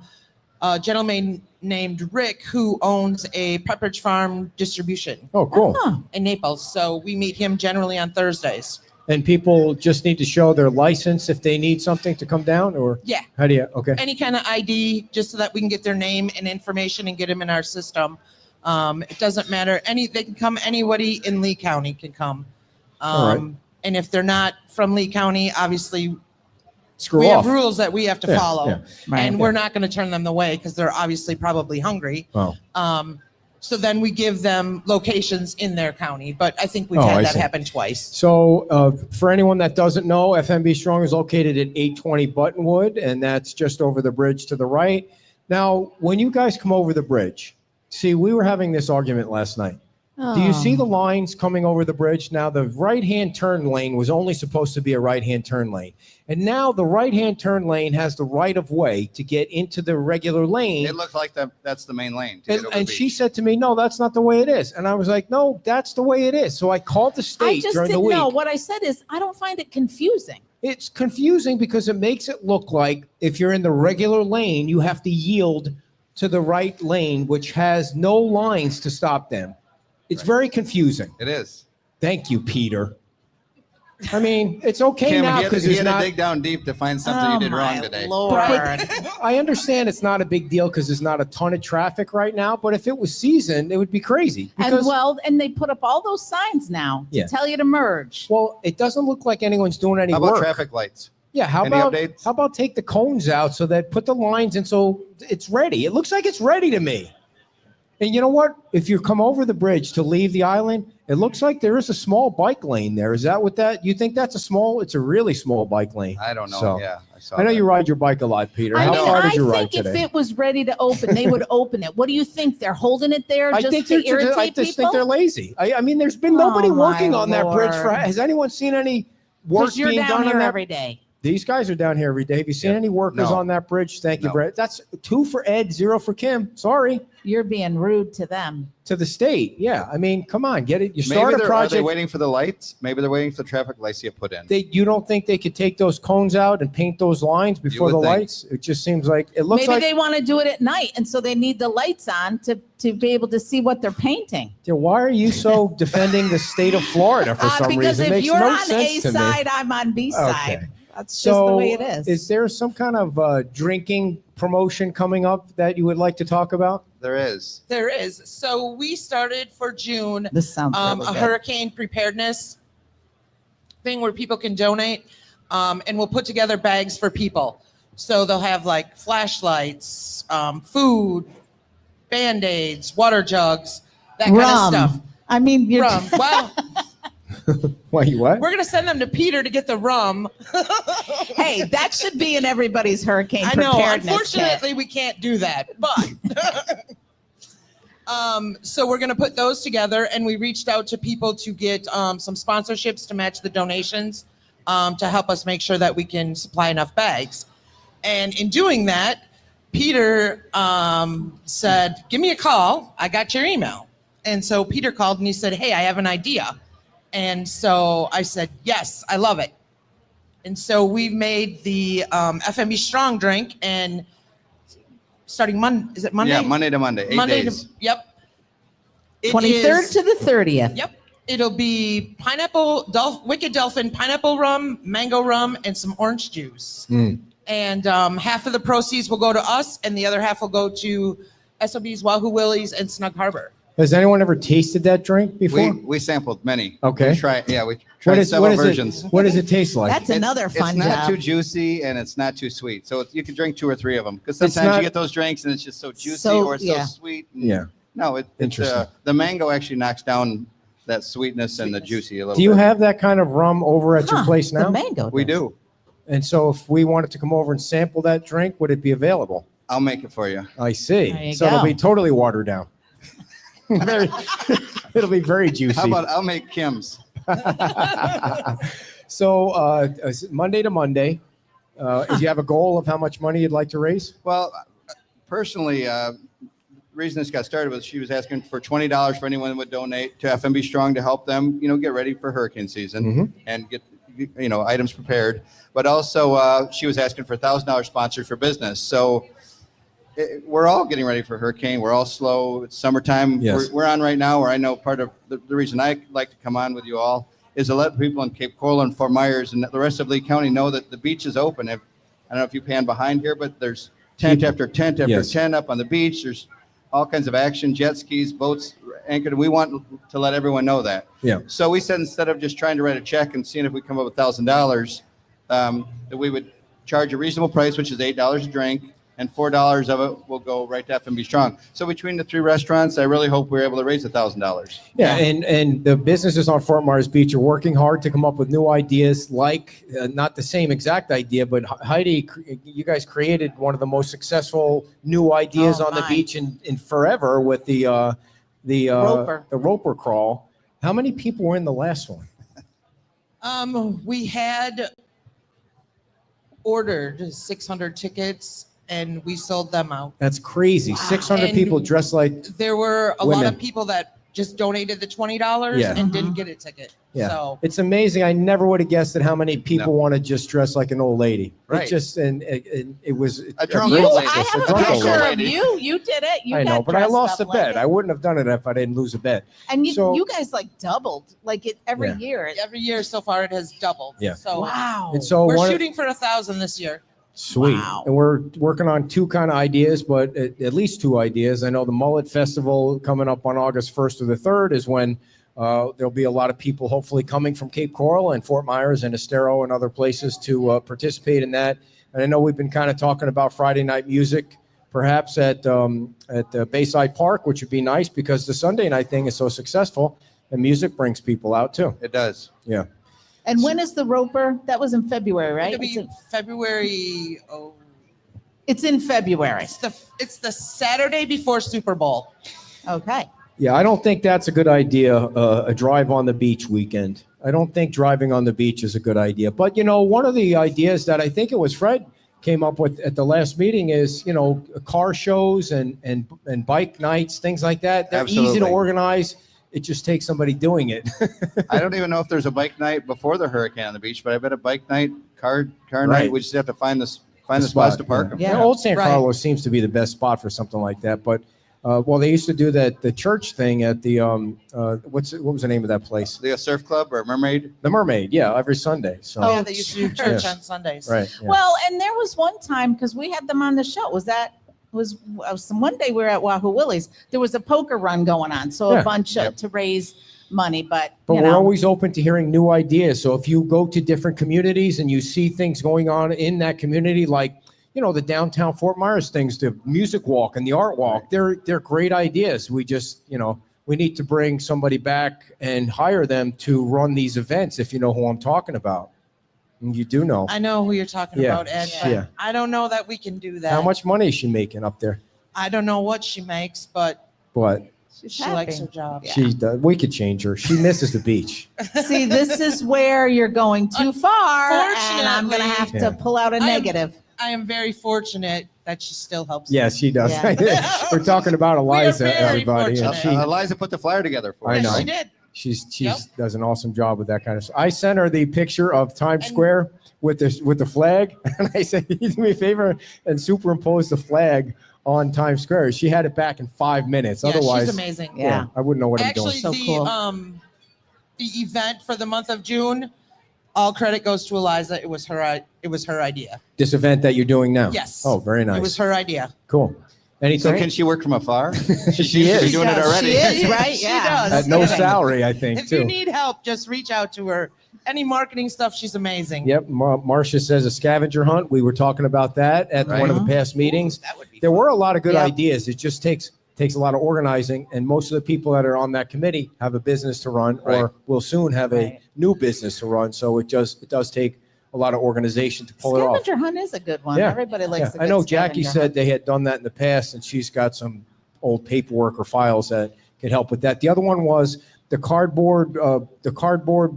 a gentleman named Rick who owns a Pepperidge Farm distribution Oh, cool. Huh. in Naples. So we meet him generally on Thursdays. And people just need to show their license if they need something to come down, or Yeah. how do you? Okay. Any kind of ID, just so that we can get their name and information and get them in our system. It doesn't matter. They can come. Anybody in Lee County can come. All right. And if they're not from Lee County, obviously Screw we off. have rules that we have to Yeah, follow, yeah. Right. and we're not going to turn them away because they're obviously probably hungry. Oh. So then we give them locations in their county, but I think we've Oh, I had that see. happen twice. So for anyone that doesn't know, FMB Strong is located at 820 Buttonwood, and that's just over the bridge to the right. Now, when you guys come over the bridge, see, we were having this argument last night. Do you see the lines coming over the bridge? Now, the right-hand turn lane was only supposed to be a right-hand turn lane. And now the right-hand turn lane has the right-of-way to get into the regular lane. It looks like that's the main lane. To get over And the she beach. said to me, no, that's not the way it is. And I was like, no, that's the way it is. So I called the I state just during the didn't week. know. What I said is, I don't find it confusing. It's confusing because it makes it look like if you're in the regular lane, you have to yield to the right lane, which has no lines to stop them. It's very confusing. It is. Thank you, Peter. I mean, it's okay Kim, now he had, because he it's had not. to dig down deep to find something you did wrong today. Lord. I understand it's not a big deal because there's not a ton of traffic right now. But if it was seasoned, it would be crazy. Because, And they put up all those signs now to Yeah. tell you to merge. well, it doesn't look like anyone's doing any How about work. traffic lights? Yeah, how Any about updates? how about take the cones out so that put the lines in so it's ready. It looks like it's ready to me. And you know what? If you come over the bridge to leave the island, it looks like there is a small bike lane there. Is that what that? You think that's a small? It's a really small bike lane. I don't know. So, Yeah, I saw. I know that. you ride your bike a lot, Peter. I How mean, far did you I ride think if today? it was ready to open, they would open it. What do you think? They're holding it there I just think to they're irritate I just people? think they're lazy. I mean, there's been nobody Oh, my working on that bridge. Lord. Has anyone seen any work 'Cause you're being down done on here that? every day. These guys are down here every day. Have you seen Yeah. any workers No. on that bridge? Thank you, No. Brett. That's 2 for Ed, 0 for Kim. Sorry. You're being rude to them. To the state. Yeah. I mean, come on, get it. You Maybe start a are they project. waiting for the lights? Maybe they're waiting for the traffic lights to get put in. You don't think they could take those cones out and paint those lines before would the think. lights? It just seems like it looks Maybe like. they want to do it at night, and so they need the lights on to be able to see what they're painting. Yeah, why are you so defending the state of Florida for some Because reason? It if makes you're no on sense A to me. side, I'm on B side. Okay. That's just So, the way it is. Is there some kind of drinking promotion coming up that you would like to talk about? There is. There is. So we started for June This sounds really a good. hurricane preparedness thing where people can donate, and we'll put together bags for people. So they'll have like flashlights, food, Band-Aids, water jugs, that kind Rum. of stuff. I mean, you're Rum. Well, Why, you what? we're going to send them to Peter to get the rum. hey, that should be in everybody's hurricane I know. preparedness kit. Unfortunately, we can't do that. But so we're going to put those together, and we reached out to people to get some sponsorships to match the donations to help us make sure that we can supply enough bags. And in doing that, Peter said, "Give me a call. I got your email." And so Peter called and he said, hey, I have an idea. And so I said, yes, I love it. And so we've made the FMB Strong drink, and starting Monday, is it Monday? Yeah, Monday to Monday, 8 days. Yep. It 23rd is- to the 30th. Yep. It'll be Wicked Dolphin, pineapple rum, mango rum, and some orange juice. And half of the proceeds will go to us, and the other half will go to SOB's Wahoo Willie's and Snug Harbor. Has anyone ever tasted that drink before? We sampled many. Okay. We tried several versions. What does it taste like? That's another fun It's not job. too juicy and it's not too sweet. So you can drink 2 or 3 of them. Because It's sometimes not- you get those drinks and it's just so juicy So- or it's yeah. so sweet. Yeah. No, it's Interesting. the mango actually knocks down that sweetness and the juicy a little Do you bit. have that kind of rum over at your place The now? mango. We does. do. And so if we wanted to come over and sample that drink, would it be available? I'll make it for you. I see. There you So it'll go. be totally watered down. Very, it'll be very juicy. How about I'll make Kim's? So Monday to Monday, do you have a goal of how much money you'd like to raise? Well, personally, the reason this got started was she was asking for $20 for anyone that would donate to FMB Strong to help them, get ready for hurricane season and get, items prepared. But also, she was asking for $1,000 sponsored for business. So we're all getting ready for hurricane. We're all slow. It's summertime. Yes. We're on right now, where I know part of the reason I like to come on with you all is to let people in Cape Coral and Fort Myers and the rest of Lee County know that the beach is open. I don't know if you pan behind here, but there's tent after tent after Yes. tent up on the beach. There's all kinds of action, jet skis, boats anchored. And we want to let everyone know that. Yeah. So we said, instead of just trying to write a check and seeing if we come up with $1,000, that we would charge a reasonable price, which is $8 a drink, and $4 of it will go right to FMB Strong. So between the 3 restaurants, I really hope we're able to raise $1,000. Yeah, and the businesses on Fort Myers Beach are working hard to come up with new ideas, like not the same exact idea, but Heidi, you guys created one of the most successful new ideas on the my. beach in forever with the Roper. the roper crawl. How many people were in the last one? We had ordered 600 tickets and we sold them out. That's crazy. 600 And people dressed like There were a lot Women. of people that just donated the $20 Yeah. and didn't get a ticket. Yeah. So It's amazing. I never would have guessed at how many people No. want to just dress like an old lady. Right. It just and it was A drunk You, old I lady. Just have a a drunk old picture lady. of you. You did it. You I know, got but I dressed lost a up like bet. it. I wouldn't have done it if I didn't lose a bet. And you, So- you guys like doubled like it every Yeah. year. every year so far it has doubled. Yeah. So Wow. And so we're one- shooting for 1,000 this year. Sweet. Wow. And we're working on 2 kind of ideas, but at least 2 ideas. I know the Mullet Festival coming up on August 1st or the 3rd is when there'll be a lot of people hopefully coming from Cape Coral and Fort Myers and Estero and other places to participate in that. And I know we've been kind of talking about Friday night music, perhaps at Bayside Park, which would be nice because the Sunday night thing is so successful and music brings people out too. It does. Yeah. And when is the Roper? That was in February, right? It'll be February. Oh, It's in February. it's the Saturday before Super Bowl. Okay. Yeah, I don't think that's a good idea, a drive on the beach weekend. I don't think driving on the beach is a good idea. But, one of the ideas that I think it was Fred came up with at the last meeting is, car shows and bike nights, things like that. They're easy to Absolutely. organize. It just takes somebody doing it. I don't even know if there's a bike night before the hurricane on the beach, but I bet a bike night, car Right. night, we just have to find the spots to park them. Yeah. Old San Right. Carlos seems to be the best spot for something like that. But, they used to do the church thing at the, what was the name of that place? The surf club or mermaid. The Mermaid. Yeah, every Sunday. So, Yeah, they used to do church Yeah. on Sundays. right. Yeah. Well, and there was one time because we had them on the show. Was one day we were at Wahoo Willie's. There was a poker run going on, so Yeah. a bunch to raise money. But But we're always open to hearing new ideas. So if you go to different communities and you see things going on in that community, like, the downtown Fort Myers things, the music walk and the art walk, they're great ideas. We just, we need to bring somebody back and hire them to run these events, if you know who I'm talking about. And you do know. I know who you're talking Yeah. about, Ed. But Yeah. I don't know that we can do that. How much money is she making up there? I don't know what she makes, but But she likes her job. she does. We could change her. She misses the beach. See, this is where you're going too far, and I'm going to have Yeah. to pull out a I am- negative. I am very fortunate that she still helps. Yes, she does. Yeah. We're talking about Eliza, very everybody. And fortunate. Eliza put the flyer together for I us. know. She did. She's Yep. does an awesome job with that kind of stuff. I sent her the picture of Times And- Square with the flag, and I said, "You do me a favor and superimpose the flag on Times Square." She had it back in 5 minutes. Yeah, Otherwise, she's amazing. Yeah. I wouldn't know what Actually, I'm doing. So cool. the event for the month of June, all credit goes to Eliza. It was her idea. This event that you're doing now. Yes. Oh, very nice. It was her idea. Cool. Anything? So can she work from afar? She is. She's doing it does. already. She is, right? She Yeah. does. At no Yeah. salary, I think, If too. you need help, just reach out to her. Any marketing stuff, she's amazing. Yep. Marcia says a scavenger hunt. We were talking about that at Right. one of the past meetings. That would be There fun. were a lot of good Yep. ideas. It just takes a lot of organizing, and most of the people that are on that committee have a business to run, Right. or will soon have a Right. new business to run. So it does take a lot of organization to pull it off. Scavenger hunt is a good one. Yeah. Everybody likes Yeah. a I good know Jackie scavenger said hunt. they had done that in the past, and she's got some old paperwork or files that could help with that. The other one was the cardboard.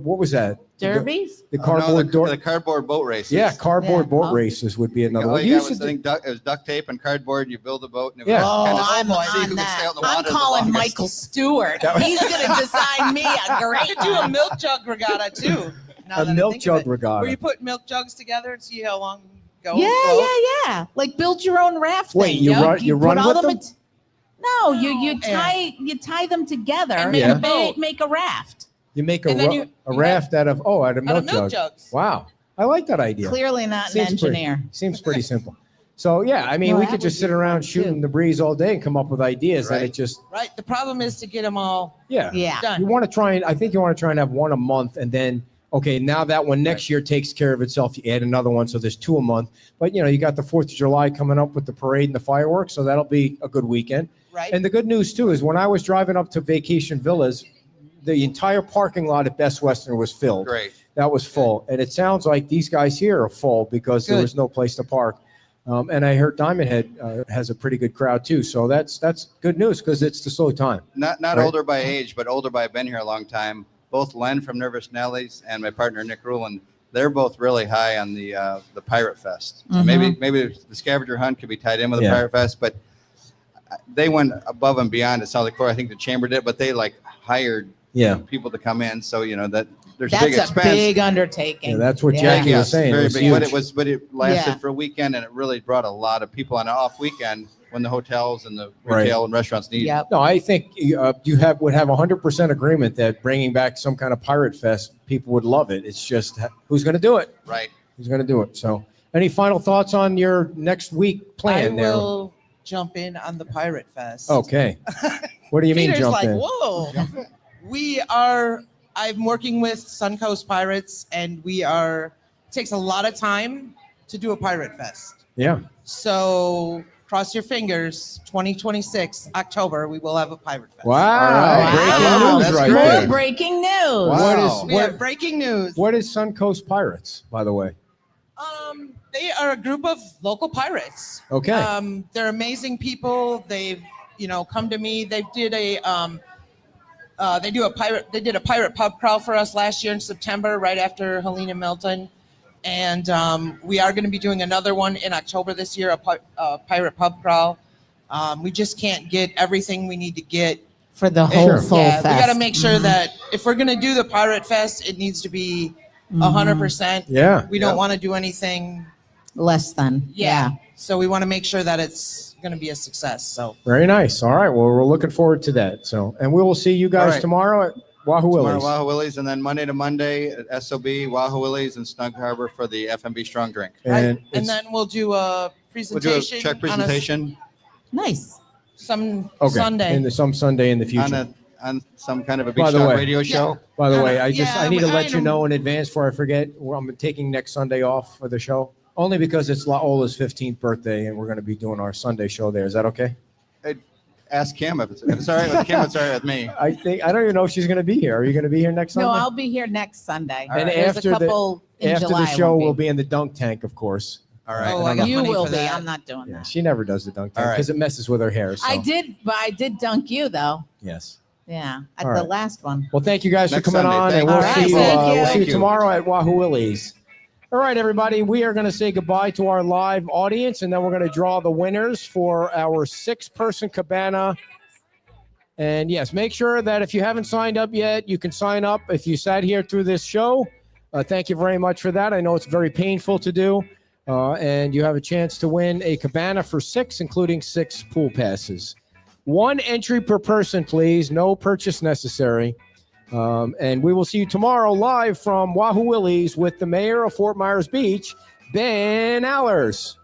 What was that? Derbies? The Oh, no, cardboard door. the cardboard boat races. Yeah, cardboard Yeah. boat Oh. races would be another All one. you You got used was, to I do- think, it was duct tape and cardboard. You build a boat and it Yeah. was kind of I'm see on who could that. stay out in the I'm water the calling longest. Michael Stewart. That was- He's going to design me a You great could do a milk jug regatta too. now A that I milk think of jug it. regatta. Where you put milk jugs together and see how long you go. Yeah, and float. yeah. Like build your own raft. Wait, thing. you Yep. run- you put run all with them? No, you Yeah. tie them together And and make a boat. make a raft. You make a, And then ru- you- a you raft out of Out milk of milk jug. jugs. Wow, I like that idea. Clearly not an Seems pretty- engineer. Seems pretty simple. So yeah, I mean, No, we that could just would sit be around fun, shooting too. the breeze all day and come up with ideas, and Right. it just Right. The problem is to get them all yeah. Yeah. done. You want to try and I think you want to try and have one a month, and then okay, now that one next year takes care of itself. You add another one, so there's two a month. But you got the 4th of July coming up with the parade and the fireworks, so that'll be a good weekend. right. And the good news too is when I was driving up to Vacation Villas, the entire parking lot at Best Western was filled. Great. That was full, and it sounds like these guys here are full because there Good. was no place to park. And I heard Diamond Head has a pretty good crowd too, so that's good news because it's the slow time. Not Right. older by age, but older by been here a long time. Both Len from Nervous Nellies and my partner Nick Rulin, they're both really high on the Pirate Fest. So Mhm. maybe the scavenger hunt could be tied in with the Yeah. Pirate Fest, but they went above and beyond. It sounds like I think the chamber did, but they like hired Yeah, people to come in. So that there's a big That's a expense. big undertaking. yeah, that's what Yeah. Jackie was Yes, saying. very It was big. But huge. but it lasted Yeah. for a weekend, and it really brought a lot of people on an off weekend when the hotels and the Right. retail and restaurants need. Yep. No, I think you would have 100% agreement that bringing back some kind of Pirate Fest, people would love it. It's just who's going to do it? Right. Who's going to do it? So, any final thoughts on your next week plan I there? will jump in on the Pirate Fest. Okay. What do you mean Peter's jump like, in? whoa. I'm working with Suncoast Pirates, and it takes a lot of time to do a Pirate Fest. Yeah. So cross your fingers, 2026, October, we will have a Pirate Fest. Wow. right. Breaking Wow. news That's right great. More there. breaking news. What is- Wow. We have breaking news. What is Suncoast Pirates, by the way? They are a group of local pirates. Okay. They're amazing people. They've, come to me. They did a pirate pub crawl for us last year in September, right after Helena Milton. And we are going to be doing another one in October this year, a pirate pub crawl. We just can't get everything we need to get. For the whole Sure. full Yeah, fest. we got to make sure Mhm. that if we're going to do the Pirate Fest, it needs to be 100%. Yeah. We don't want to do anything. Less than. Yeah. So we want to make sure that it's going to be a success. So Very nice. All right. Well, we're looking forward to that. So, and we will see you guys All right. tomorrow at Wahoo Tomorrow, Willie's. Wahoo Willie's, and then Monday to Monday at SOB, Wahoo Willie's, and Snug Harbor for the FMB Strong Drink. And, and then we'll do a We'll do a presentation. check presentation Nice. Some okay. Sunday. Some Sunday in the future. on some kind of a By beach the talk way- radio show. By the way, I need to let you don't- know in advance before I forget. I'm taking next Sunday off for the show, only because it's Ola's 15th birthday, and we're going to be doing our Sunday show there. Is that okay? Ask Kim if it's all right with Kim. It's all right with me. I don't even know if she's going to be here. Are you going to be here next Sunday? No, I'll be here next Sunday. And There's after a couple in after July. the show, we'll be in the dunk tank, of course. All right. Oh, I got You money will for be. that. I'm not doing Yeah, that. she never does the dunk tank All right. because it messes with her hair. So. I did dunk you though. Yes. Yeah, at All the right. last one. Well, thank you guys Next for coming Sunday. on, Thank and you. we'll All see right, you. thank you. We'll see you Thank you. tomorrow at Wahoo Willie's. All right, everybody, we are going to say goodbye to our live audience, and then we're going to draw the winners for our 6-person cabana. And yes, make sure that if you haven't signed up yet, you can sign up if you sat here through this show. Thank you very much for that. I know it's very painful to do. And you have a chance to win a cabana for 6, including 6 pool passes. 1 entry per person, please. No purchase necessary. And we will see you tomorrow live from Wahoo Willie's with the mayor of Fort Myers Beach, Ben Allers.